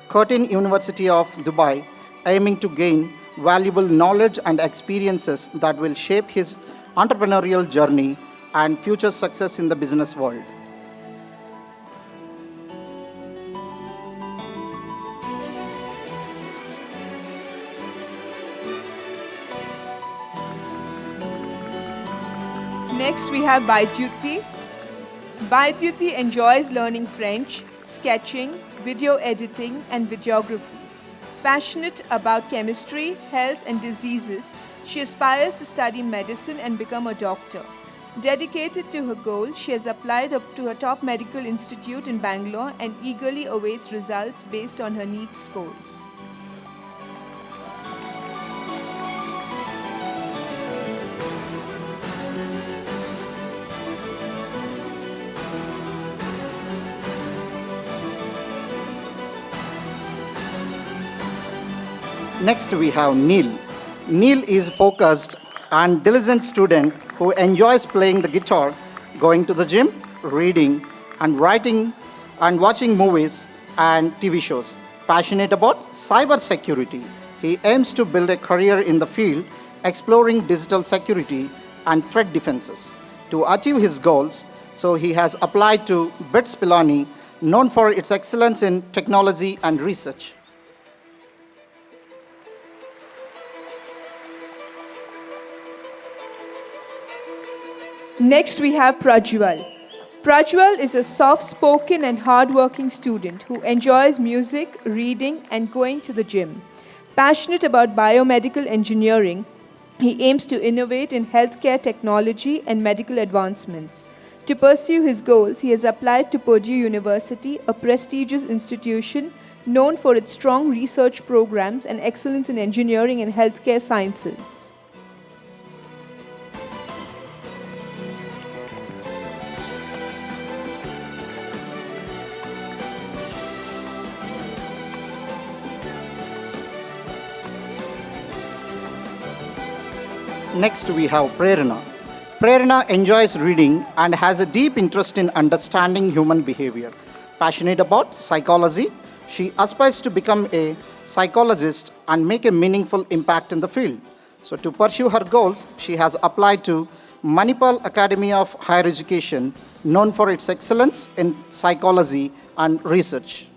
Curtin University of Dubai, aiming to gain valuable knowledge and experiences that will shape his entrepreneurial journey and future success in the business world. Next, we have Baidyuti. Baidyuti enjoys learning French, sketching, video editing, and videography. Passionate about chemistry, health, and diseases, she aspires to study medicine and become a doctor. Dedicated to her goal, she has applied up to a top medical institute in Bangalore and eagerly awaits results based on her NEET scores. Next we have Neil. Neil is focused and diligent student who enjoys playing the guitar, going to the gym, reading and writing and watching movies and TV shows. Passionate about cyber security, he aims to build a career in the field exploring digital security and threat defenses. To achieve his goals, so he has applied to BITS Pilani, known for its excellence in technology and research. Next, we have Prajwal. Prajwal is a soft-spoken and hard-working student who enjoys music, reading, and going to the gym. Passionate about biomedical engineering, he aims to innovate in healthcare technology and medical advancements. To pursue his goals, he has applied to Purdue University, a prestigious institution known for its strong research programs and excellence in engineering and healthcare sciences. Next, we have Prerna. Prerna enjoys reading and has a deep interest in understanding human behavior. Passionate about psychology, she aspires to become a psychologist and make a meaningful impact in the field. So, to pursue her goals, she has applied to Manipal Academy of Higher Education, known for its excellence in psychology and research.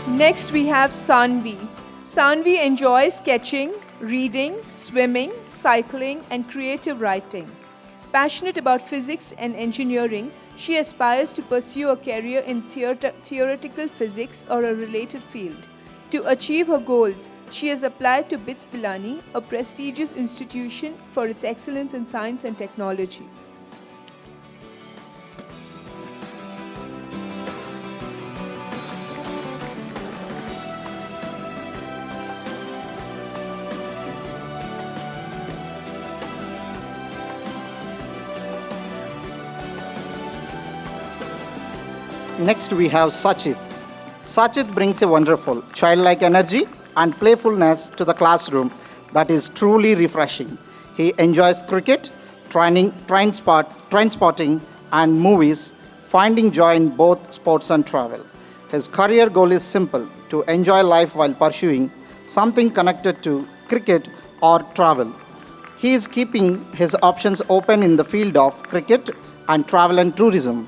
Next, we have Sanvi. Sanvi enjoys sketching, reading, swimming, cycling, and creative writing. Passionate about physics and engineering, she aspires to pursue a career in theoretical physics or a related field. To achieve her goals, she has applied to BITS Pilani, a prestigious institution for its excellence in science and technology. Next, we have Sachit. Sachit brings a wonderful childlike energy and playfulness to the classroom that is truly refreshing. He enjoys cricket, train spotting, and movies, finding joy in both sports and travel. His career goal is simple: to enjoy life while pursuing something connected to cricket or travel. He is keeping his options open in the field of cricket and travel and tourism.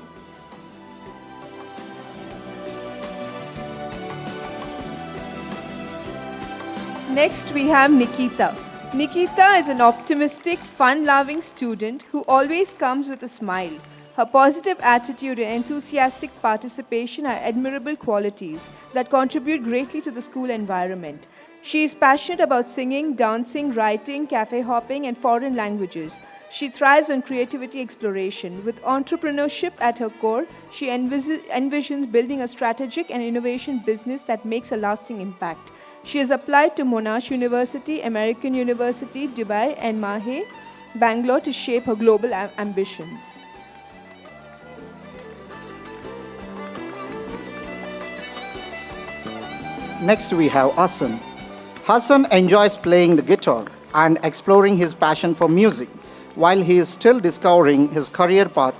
Next, we have Nikita. Nikita is an optimistic, fun-loving student who always comes with a smile. Her positive attitude and enthusiastic participation are admirable qualities that contribute greatly to the school environment. She is passionate about singing, dancing, writing, cafe hopping, and foreign languages. She thrives on creativity exploration. With entrepreneurship at her core, she envisions building a strategic and innovation business that makes a lasting impact. She has applied to Monash University, American University, Dubai, and Mahe, Bangalore to shape her global ambitions. Next, we have Hassan. Hassan enjoys playing the guitar and exploring his passion for music. While he is still discovering his career path,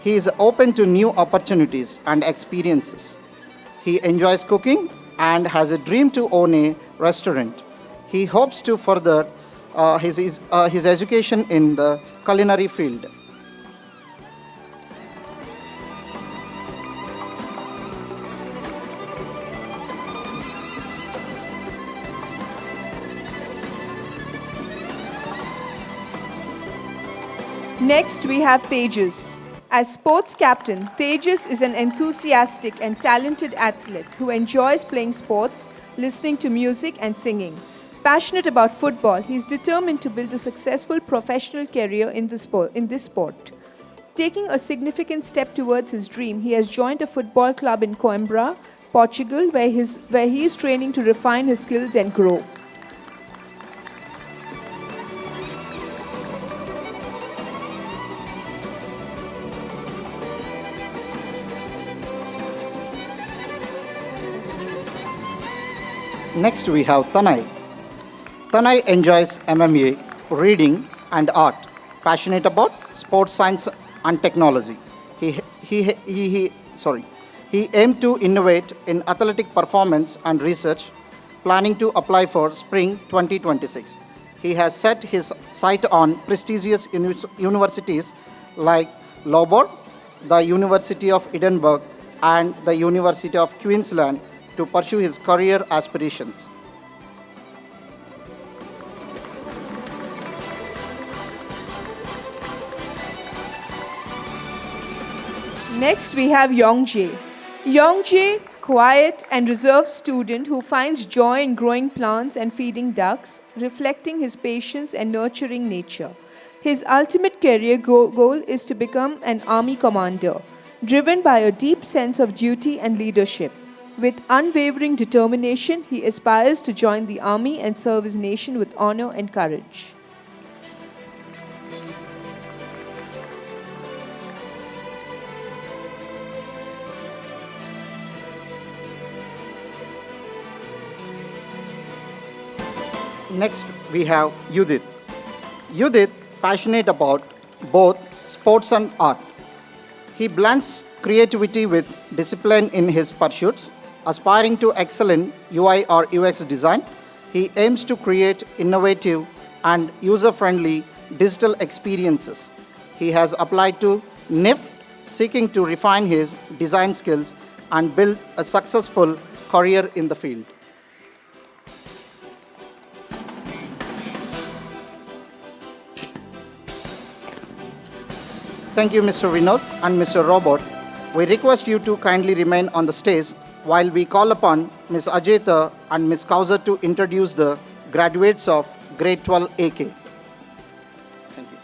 he is open to new opportunities and experiences. He enjoys cooking and has a dream to own a restaurant. He hopes to further his education in the culinary field. Next, we have Tejas. As sports captain, Tejas is an enthusiastic and talented athlete who enjoys playing sports, listening to music, and singing. Passionate about football, he is determined to build a successful professional career in this sport. Taking a significant step towards his dream, he has joined a football club in Coimbra, Portugal, where he is training to refine his skills and grow. Next, we have Tanay. Tanay enjoys MMA, reading, and art. Passionate about sports science and technology. He aimed to innovate in athletic performance and research, planning to apply for Spring 2026. He has set his sight on prestigious universities like Loughborough, the University of Edinburgh, and the University of Queensland to pursue his career aspirations. Next, we have Yongjae. Yongjae, quiet and reserved student who finds joy in growing plants and feeding ducks, reflecting his patience and nurturing nature. His ultimate career goal is to become an army commander, driven by a deep sense of duty and leadership. With unwavering determination, he aspires to join the army and serve his nation with honor and courage. Next, we have Udit. Udit, passionate about both sports and art. He blends creativity with discipline in his pursuits, aspiring to excel in UI or UX design. He aims to create innovative and user-friendly digital experiences. He has applied to NIFT, seeking to refine his design skills and build a successful career in the field. Thank you, Mr. Vinod and Mr. Robert. We request you to kindly remain on the stage while we call upon Ms. Ajeta and Ms. Kauser to introduce the graduates of Grade 12 AK. Thank you.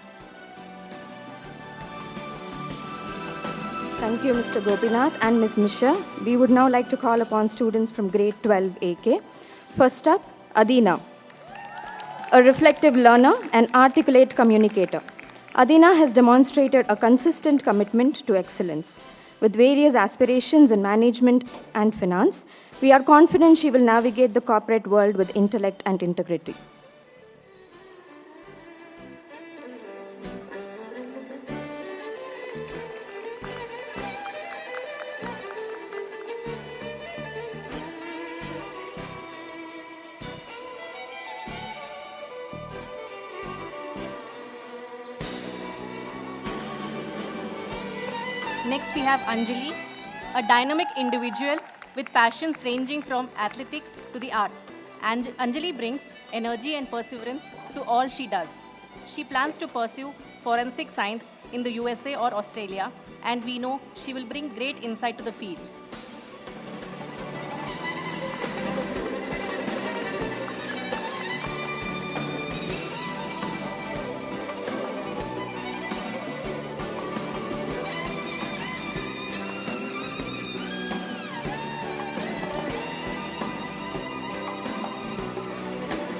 Thank you, Mr. Gopinath and Ms. Nisha. We would now like to call upon students from Grade 12 AK. First up, Adina, a reflective learner and articulate communicator. Adina has demonstrated a consistent commitment to excellence. With various aspirations in management and finance, we are confident she will navigate the corporate world with intellect and integrity. Next, we have Anjali, a dynamic individual with passions ranging from athletics to the arts. Anjali brings energy and perseverance to all she does. She plans to pursue forensic science in the USA or Australia, and we know she will bring great insight to the field.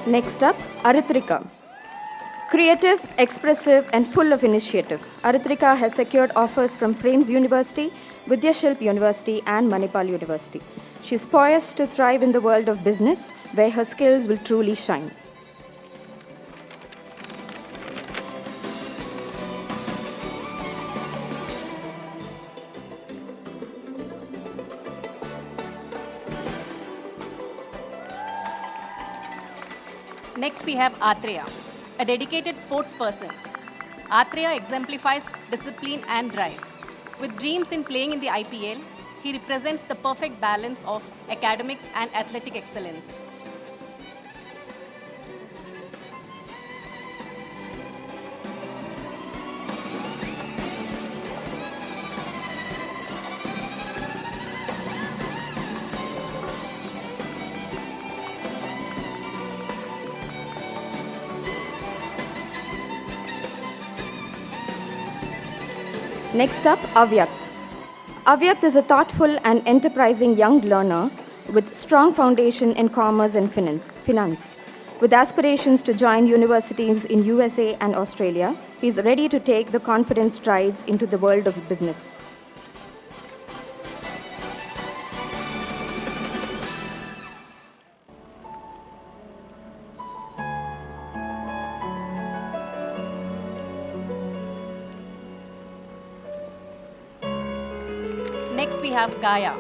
Next up, Aritrika. Creative, expressive, and full of initiative, Aritrika has secured offers from Frames University, Vidyashilp University, and Manipal University. She is poised to thrive in the world of business, where her skills will truly shine. Next, we have Atreya, a dedicated sports person. Atreya exemplifies discipline and drive. With dreams in playing in the IPL, he represents the perfect balance of academics and athletic excellence. Next up, Avyakt. Avyakt is a thoughtful and enterprising young learner with strong foundation in commerce and finance. With aspirations to join universities in USA and Australia, he is ready to take the confident strides into the world of business. Next, we have Gaia,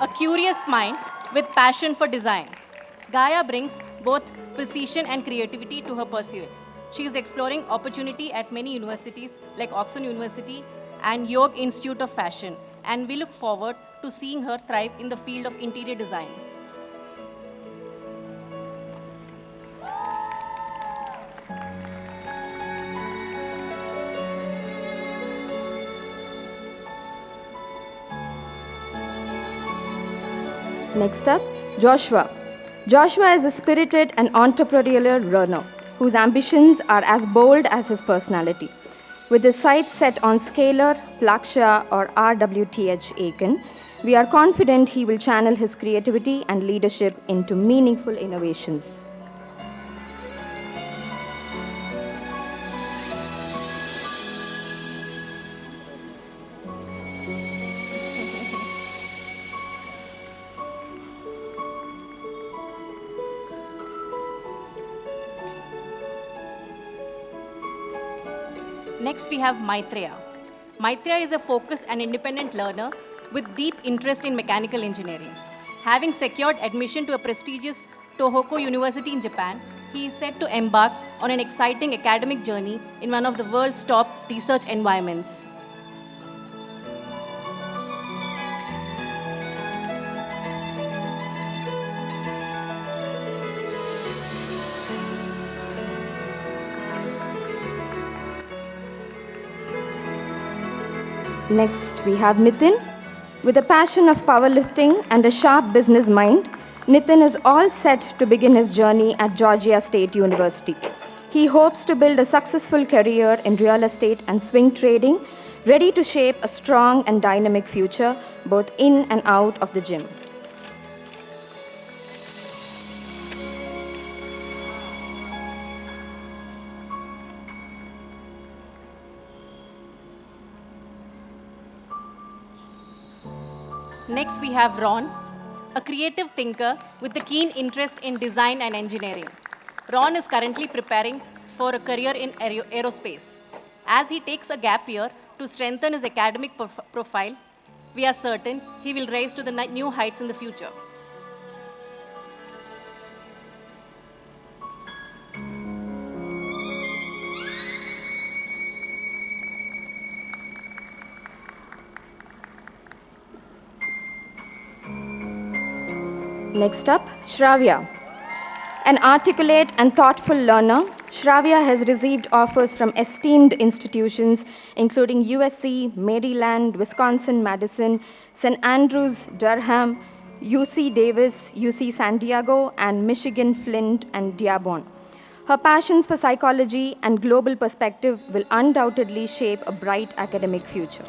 a curious mind with passion for design. Gaia brings both precision and creativity to her pursuits. She is exploring opportunity at many universities like Oxford University and York Institute of Fashion, and we look forward to seeing her thrive in the field of interior design. Next up, Joshua. Joshua is a spirited and entrepreneurial learner whose ambitions are as bold as his personality. With his sights set on Scalar, Plaksha, or RWTH Aiken, we are confident he will channel his creativity and leadership into meaningful innovations. Next, we have Maitreya. Maitreya is a focused and independent learner with deep interest in mechanical engineering. Having secured admission to a prestigious Tohoku University in Japan, he is set to embark on an exciting academic journey in one of the world's top research environments. Next, we have Nitin. With a passion of powerlifting and a sharp business mind, Nitin is all set to begin his journey at Georgia State University. He hopes to build a successful career in real estate and swing trading, ready to shape a strong and dynamic future, both in and out of the gym. Next, we have Ron, a creative thinker with a keen interest in design and engineering. Ron is currently preparing for a career in aerospace. As he takes a gap year to strengthen his academic profile, we are certain he will rise to the new heights in the future. Next up, Shravya. An articulate and thoughtful learner, Shravya has received offers from esteemed institutions including USC, Maryland, Wisconsin-Madison, St. Andrews, Durham, UC Davis, UC San Diego, and Michigan Flint and Dearborn. Her passions for psychology and global perspective will undoubtedly shape a bright academic future.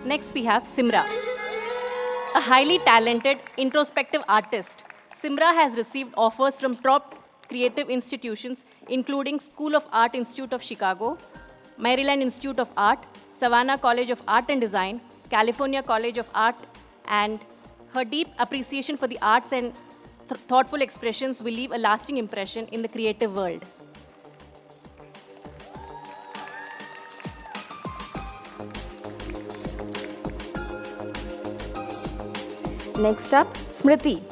Next, we have Simra, a highly talented, introspective artist. Simra has received offers from top creative institutions, including School of Art Institute of Chicago, Maryland Institute of Art, Savannah College of Art and Design, California College of Art, and her deep appreciation for the arts and thoughtful expressions will leave a lasting impression in the creative world. Next up, Smriti.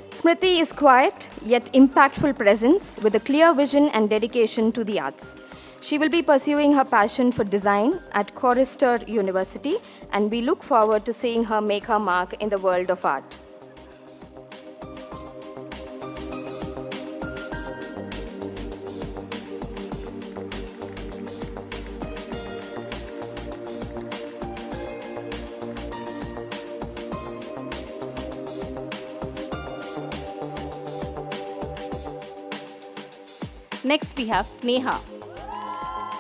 Smriti is quiet yet impactful presence with a clear vision and dedication to the arts. She will be pursuing her passion for design at Chorister University, and we look forward to seeing her make her mark in the world of art. Next, we have Sneha.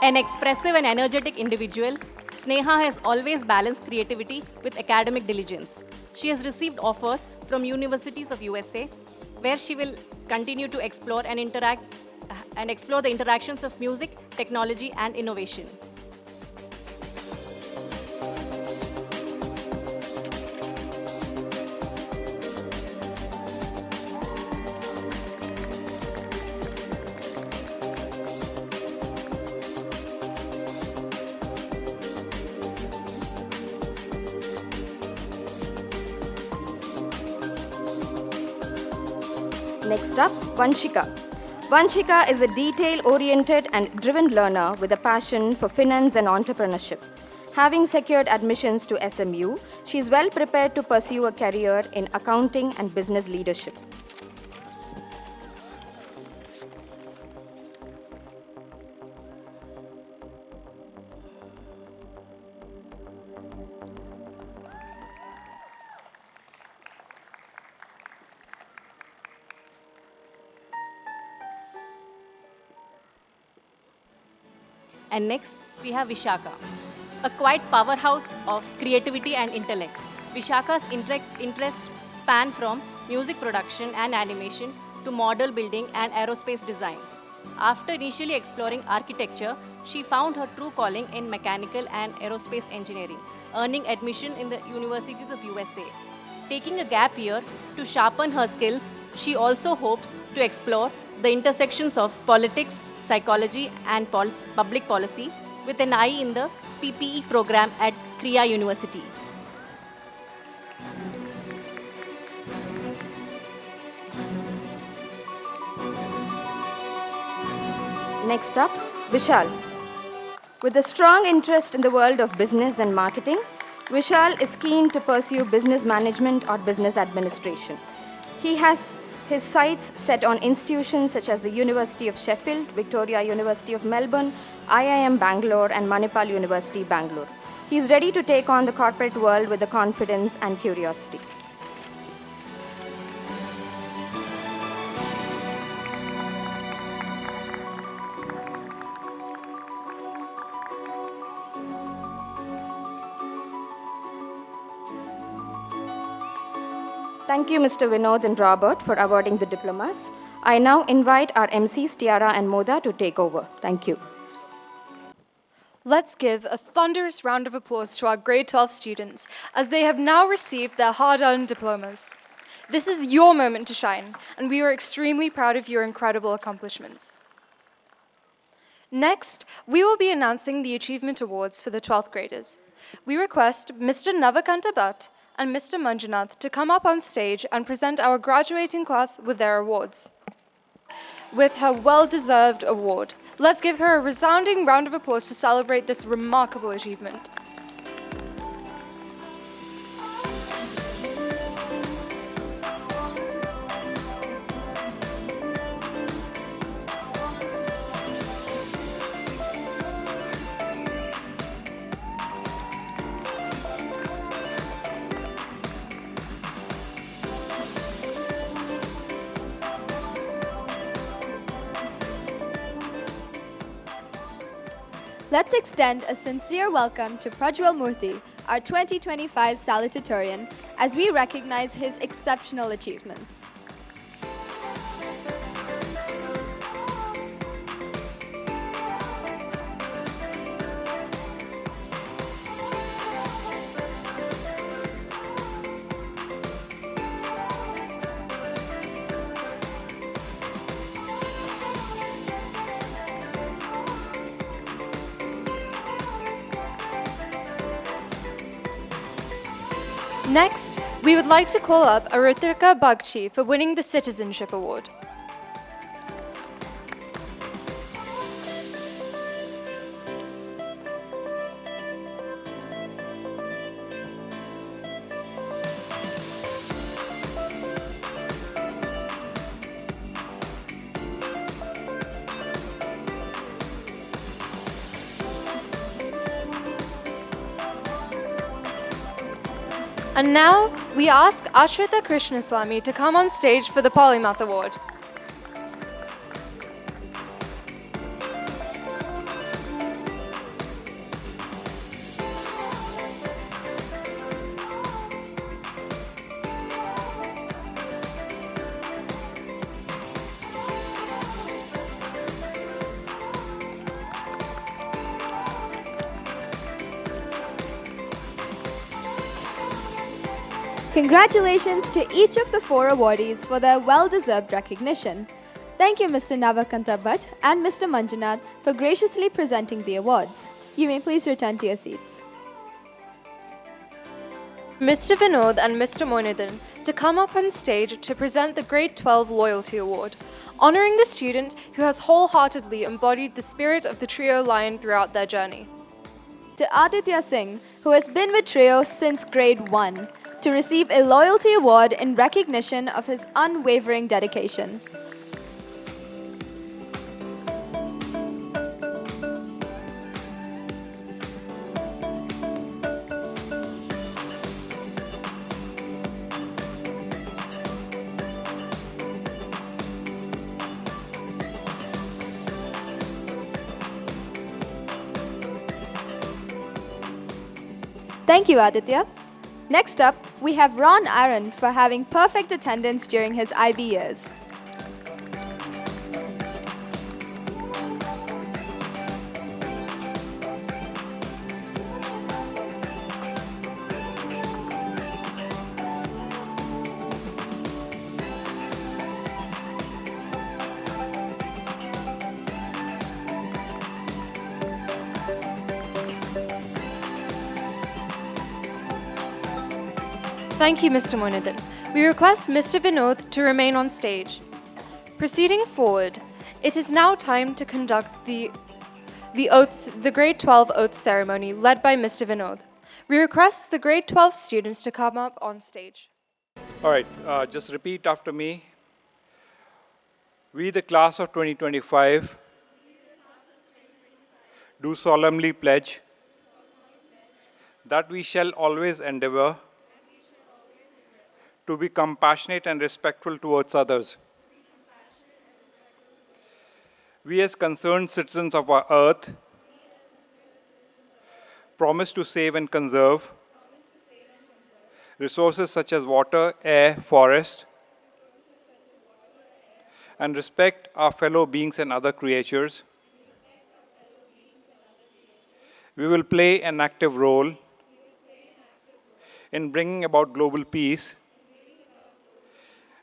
An expressive and energetic individual, Sneha has always balanced creativity with academic diligence. She has received offers from universities of USA, where she will continue to explore and explore the interactions of music, technology, and innovation. Next up, Vanshika. Vanshika is a detail-oriented and driven learner with a passion for finance and entrepreneurship. Having secured admissions to SMU, she is well prepared to pursue a career in accounting and business leadership. And next, we have Vishaka, a quiet powerhouse of creativity and intellect. Vishaka's interests span from music production and animation to model building and aerospace design. After initially exploring architecture, she found her true calling in mechanical and aerospace engineering, earning admission in the universities of USA. Taking a gap year to sharpen her skills, she also hopes to explore the intersections of politics, psychology, and public policy with an eye in the PPE program at Kriya University. Next up, Vishal. With a strong interest in the world of business and marketing, Vishal is keen to pursue business management or business administration. He has his sights set on institutions such as the University of Sheffield, Victoria University of Melbourne, IIM Bangalore, and Manipal University, Bangalore. He is ready to take on the corporate world with the confidence and curiosity. Thank you, Mr. Vinod and Robert, for awarding the diplomas. I now invite our MCs, Tiara and Moda, to take over. Thank you. Let's give a thunderous round of applause to our grade 12 students as they have now received their hard-earned diplomas. This is your moment to shine, and we are extremely proud of your incredible accomplishments. Next, we will be announcing the Achievement Awards for the 12th graders. We request Mr. Navakanta Bhatt and Mr. Manjunath to come up on stage and present our graduating class with their awards. With her well-deserved award, let's give her a resounding round of applause to celebrate this remarkable achievement. Let's extend a sincere welcome to Prajwal Murthy, our 2025 Salutatorian, as we recognize his exceptional achievements. Next, we would like to call up Aritrika Bagchi for winning the Citizenship Award. And now, we ask Ashrita Krishnaswamy to come on stage for the Polymath Award. Congratulations to each of the 4 awardees for their well-deserved recognition. Thank you, Mr. Navakanta Bhatt and Mr. Manjunath, for graciously presenting the awards. You may please return to your seats. Mr. Vinod and Mr. Moinudin to come up on stage to present the Grade 12 Loyalty Award, honoring the student who has wholeheartedly embodied the spirit of the Trio line throughout their journey. To Aditya Singh, who has been with Trio since grade 1, to receive a loyalty award in recognition of his unwavering dedication. Thank you, Aditya. Next up, we have Ron Aaron for having perfect attendance during his IB years. Thank you, Mr. Moinudin. We request Mr. Vinod to remain on stage. Proceeding forward, it is now time to conduct the Grade 12 oath ceremony led by Mr. Vinod. We request the Grade 12 students to come up on stage. All right, just repeat after me. We, the class of 2025, do solemnly pledge that we shall always endeavor to be compassionate and respectful towards others. We, as concerned citizens of our earth, promise to save and conserve resources such as water, air, forest, and respect our fellow beings and other creatures. We will play an active role in bringing about global peace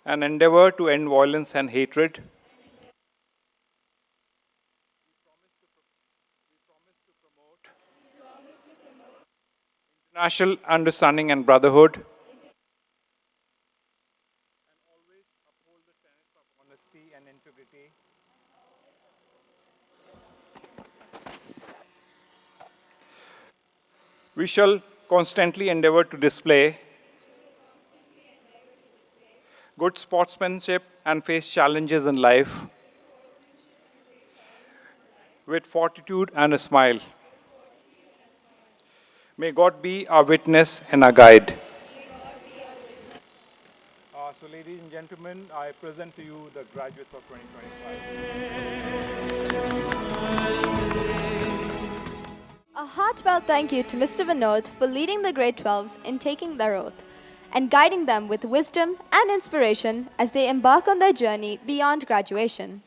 and endeavor to end violence and hatred. We promise to promote international understanding and brotherhood, and always uphold the tenets of honesty and integrity. We shall constantly endeavor to display good sportsmanship and face challenges in life with fortitude and a smile. May God be our witness and our guide. So ladies and gentlemen, I present to you the graduates of 2025. A heartfelt thank you to Mr. Vinod for leading the grade 12s in taking their oath and guiding them with wisdom and inspiration as they embark on their journey beyond graduation.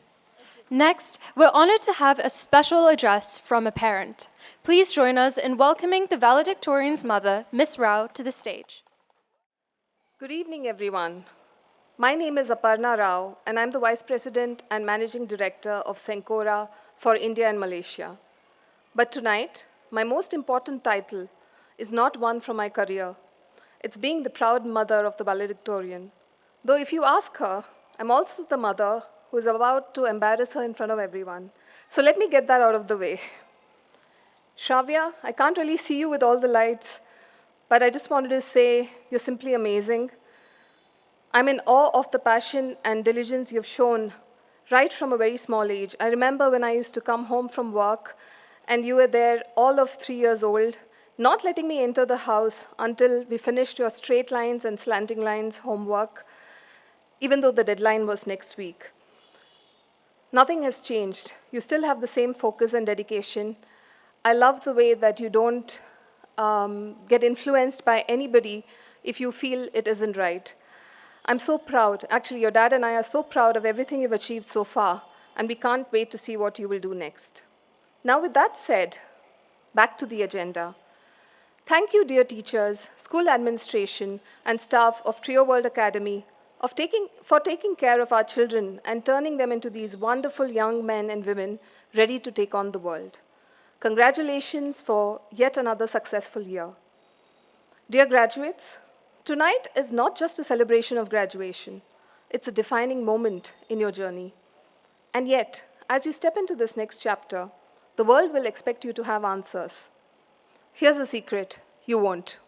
Next, we're honored to have a special address from a parent. Please join us in welcoming the valedictorian's mother, Miss Rao, to the stage. Good evening, everyone. My name is Aparna Rao, and I'm the Vice President and Managing Director of Sencora for India and Malaysia. But tonight, my most important title is not one from my career. It's being the proud mother of the valedictorian. Though if you ask her, I'm also the mother who is about to embarrass her in front of everyone. So let me get that out of the way. Shravya, I can't really see you with all the lights, but I just wanted to say you're simply amazing. I'm in awe of the passion and diligence you've shown right from a very small age. I remember when I used to come home from work and you were there all of 3 years old, not letting me enter the house until we finished your straight lines and slanting lines homework, even though the deadline was next week. Nothing has changed. You still have the same focus and dedication. I love the way that you don't get influenced by anybody if you feel it isn't right. I'm so proud. Actually, your dad and I are so proud of everything you've achieved so far, and we can't wait to see what you will do next. Now, with that said, back to the agenda. Thank you, dear teachers, school administration, and staff of Trio World Academy for taking care of our children and turning them into these wonderful young men and women ready to take on the world. Congratulations for yet another successful year. Dear graduates, Tonight is not just a celebration of graduation, it's a defining moment in your journey. And yet, as you step into this next chapter, the world will expect you to have answers. Here's a secret, you won't.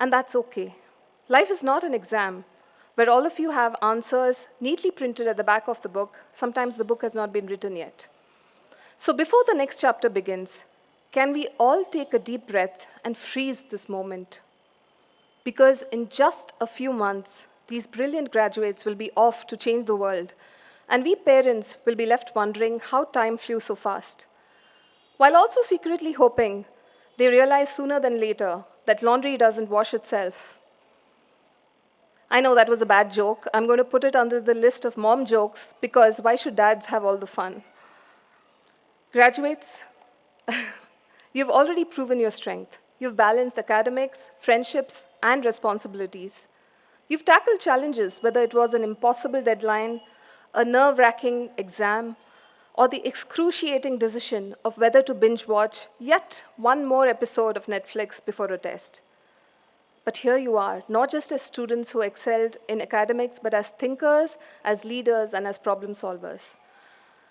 And that's okay. Life is not an exam where all of you have answers neatly printed at the back of the book. Sometimes the book has not been written yet. So before the next chapter begins, can we all take a deep breath and freeze this moment? Because in just a few months, these brilliant graduates will be off to change the world, and we parents will be left wondering how time flew so fast, while also secretly hoping they realize sooner than later that laundry doesn't wash itself. I know that was a bad joke. I'm going to put it under the list of mom jokes because why should dads have all the fun? Graduates, you've already proven your strength. You've balanced academics, friendships, and responsibilities. You've tackled challenges, whether it was an impossible deadline, a nerve-wracking exam, or the excruciating decision of whether to binge watch yet one more episode of Netflix before a test. But here you are, not just as students who excelled in academics, but as thinkers, as leaders, and as problem solvers.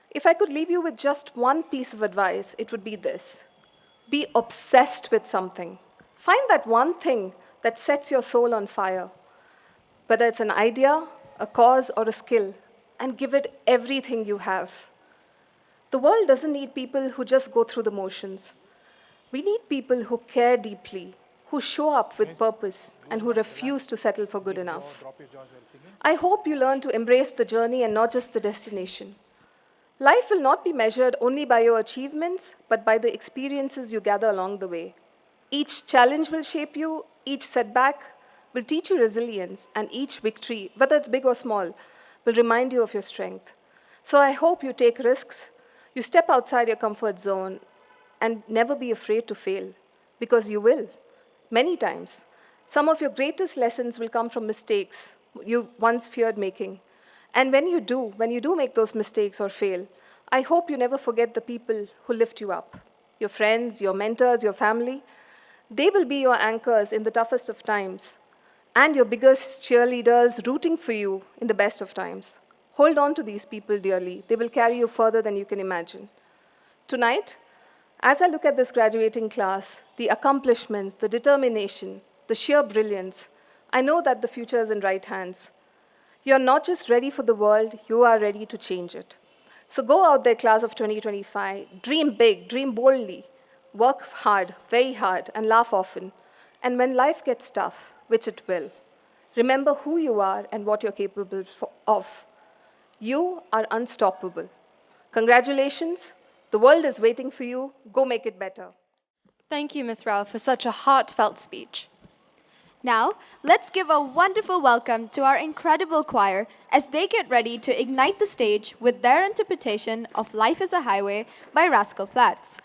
If I could leave you with just one piece of advice, it would be this. Be obsessed with something. Find that one thing that sets your soul on fire, whether it's an idea, a cause, or a skill, and give it everything you have. The world doesn't need people who just go through the motions. We need people who care deeply, who show up with purpose, and who refuse to settle for good enough. I hope you learn to embrace the journey and not just the destination. Life will not be measured only by your achievements, but by the experiences you gather along the way. Each challenge will shape you, each setback will teach you resilience, and each victory, whether it's big or small, will remind you of your strength. So I hope you take risks, you step outside your comfort zone, and never be afraid to fail, because you will, many times. Some of your greatest lessons will come from mistakes you once feared making. And when you do make those mistakes or fail, I hope you never forget the people who lift you up. Your friends, your mentors, your family, they will be your anchors in the toughest of times, and your biggest cheerleaders rooting for you in the best of times. Hold on to these people dearly. They will carry you further than you can imagine. Tonight, as I look at this graduating class, the accomplishments, the determination, the sheer brilliance, I know that the future is in right hands. You're not just ready for the world, you are ready to change it. So go out there, class of 2025, dream big, dream boldly, work hard, very hard, and laugh often. And when life gets tough, which it will, remember who you are and what you're capable of. You are unstoppable. Congratulations. The world is waiting for you. Go make it better. Thank you, Ms. Rao, for such a heartfelt speech. Now, let's give a wonderful welcome to our incredible choir as they get ready to ignite the stage with their interpretation of Life is a Highway by Rascal Flatts.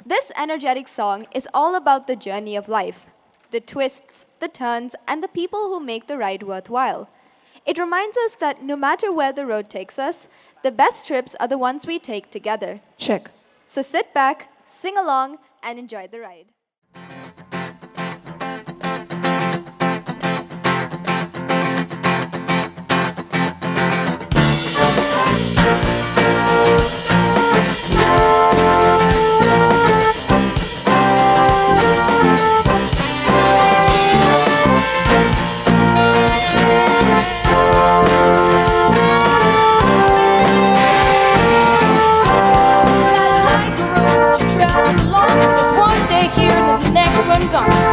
This energetic song is all about the journey of life, the twists, the turns, and the people who make the ride worthwhile. It reminds us that no matter where the road takes us, the best trips are the ones we take together. Check. So sit back, sing along, and enjoy the ride.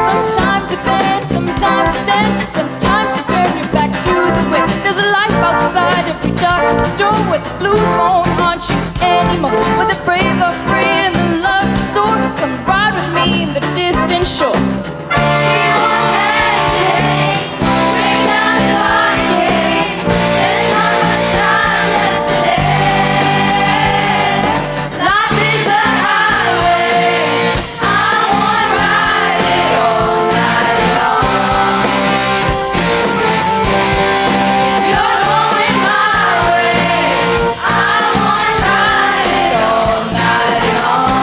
Sometimes to bend, sometimes to stand, sometimes to turn your back to the wind. There's a life outside every dark door where the blues won't haunt you anymore. Where the brave are free and the love is soar. Come ride with me in the distant shore. We won't hesitate, bring down the barricade. There's not much time left today. Life is a highway. I wanna ride it all night long. You're going my way. I wanna ride it all night long.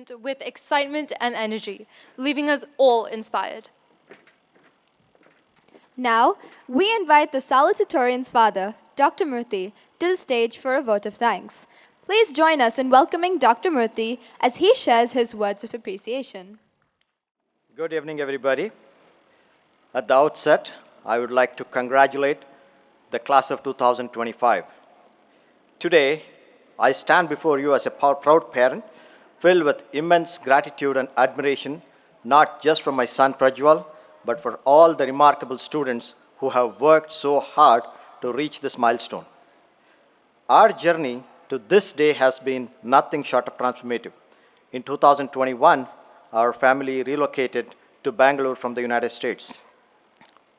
announcement with excitement and energy, leaving us all inspired. Now, we invite the Salutatorian's father, Dr. Murthy, to the stage for a vote of thanks. Please join us in welcoming Dr. Murthy as he shares his words of appreciation. Good evening, everybody. At the outset, I would like to congratulate the class of 2025. Today, I stand before you as a proud parent, filled with immense gratitude and admiration, not just for my son Prajwal, but for all the remarkable students who have worked so hard to reach this milestone. Our journey to this day has been nothing short of transformative. In 2021, our family relocated to Bangalore from the United States.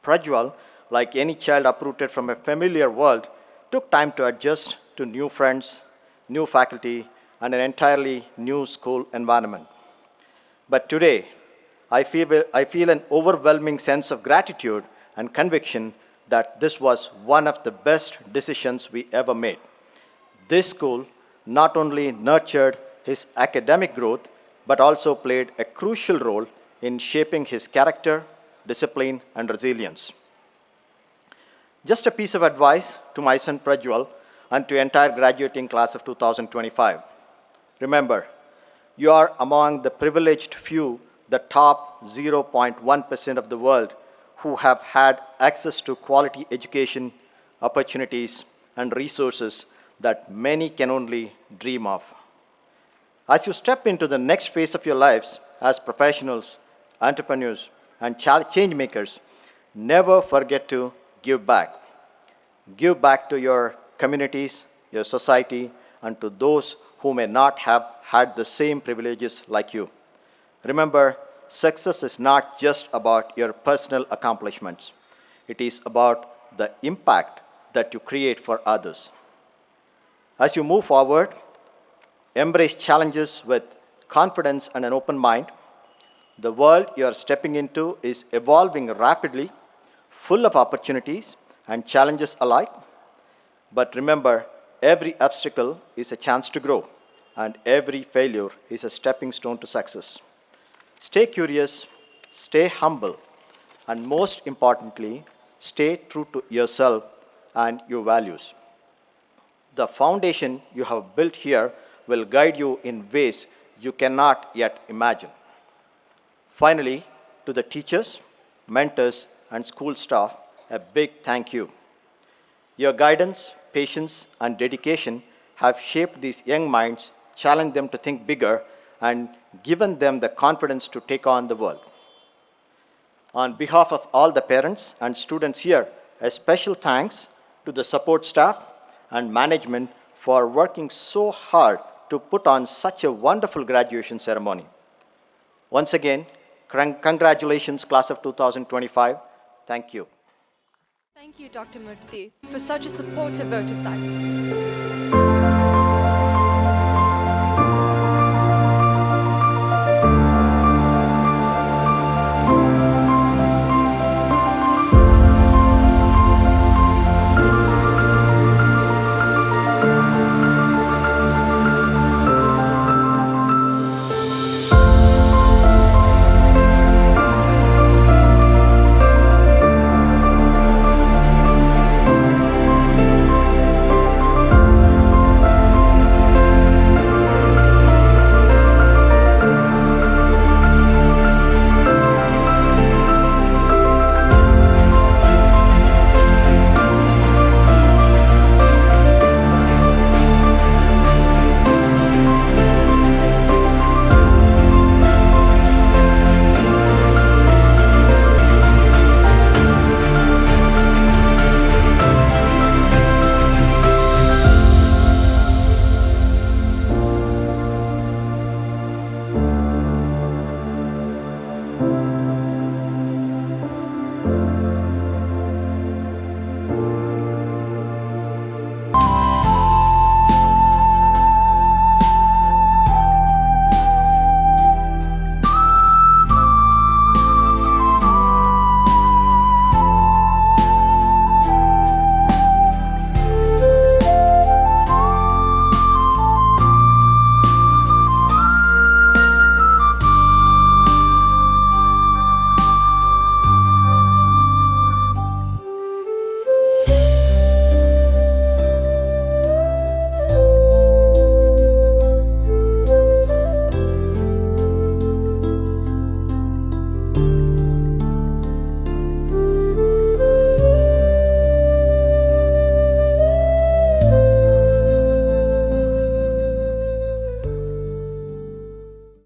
Prajwal, like any child uprooted from a familiar world, took time to adjust to new friends, new faculty, and an entirely new school environment. But today, I feel an overwhelming sense of gratitude and conviction that this was one of the best decisions we ever made. This school not only nurtured his academic growth, but also played a crucial role in shaping his character, discipline, and resilience. Just a piece of advice to my son Prajwal and to entire graduating class of 2025. Remember, you are among the privileged few, the top 0.1% of the world, who have had access to quality education, opportunities, and resources that many can only dream of. As you step into the next phase of your lives as professionals, entrepreneurs, and change makers, never forget to give back. Give back to your communities, your society, and to those who may not have had the same privileges like you. Remember, success is not just about your personal accomplishments. It is about the impact that you create for others. As you move forward, embrace challenges with confidence and an open mind. The world you are stepping into is evolving rapidly, full of opportunities and challenges alike. But remember, every obstacle is a chance to grow, and every failure is a stepping stone to success. Stay curious, stay humble, and most importantly, stay true to yourself and your values. The foundation you have built here will guide you in ways you cannot yet imagine. Finally, to the teachers, mentors, and school staff, a big thank you. Your guidance, patience, and dedication have shaped these young minds, challenged them to think bigger, and given them the confidence to take on the world. On behalf of all the parents and students here, a special thanks to the support staff and management for working so hard to put on such a wonderful graduation ceremony. Once again, congratulations, class of 2025. Thank you. Thank you, Dr. Murthy, for such a supportive vote of thanks.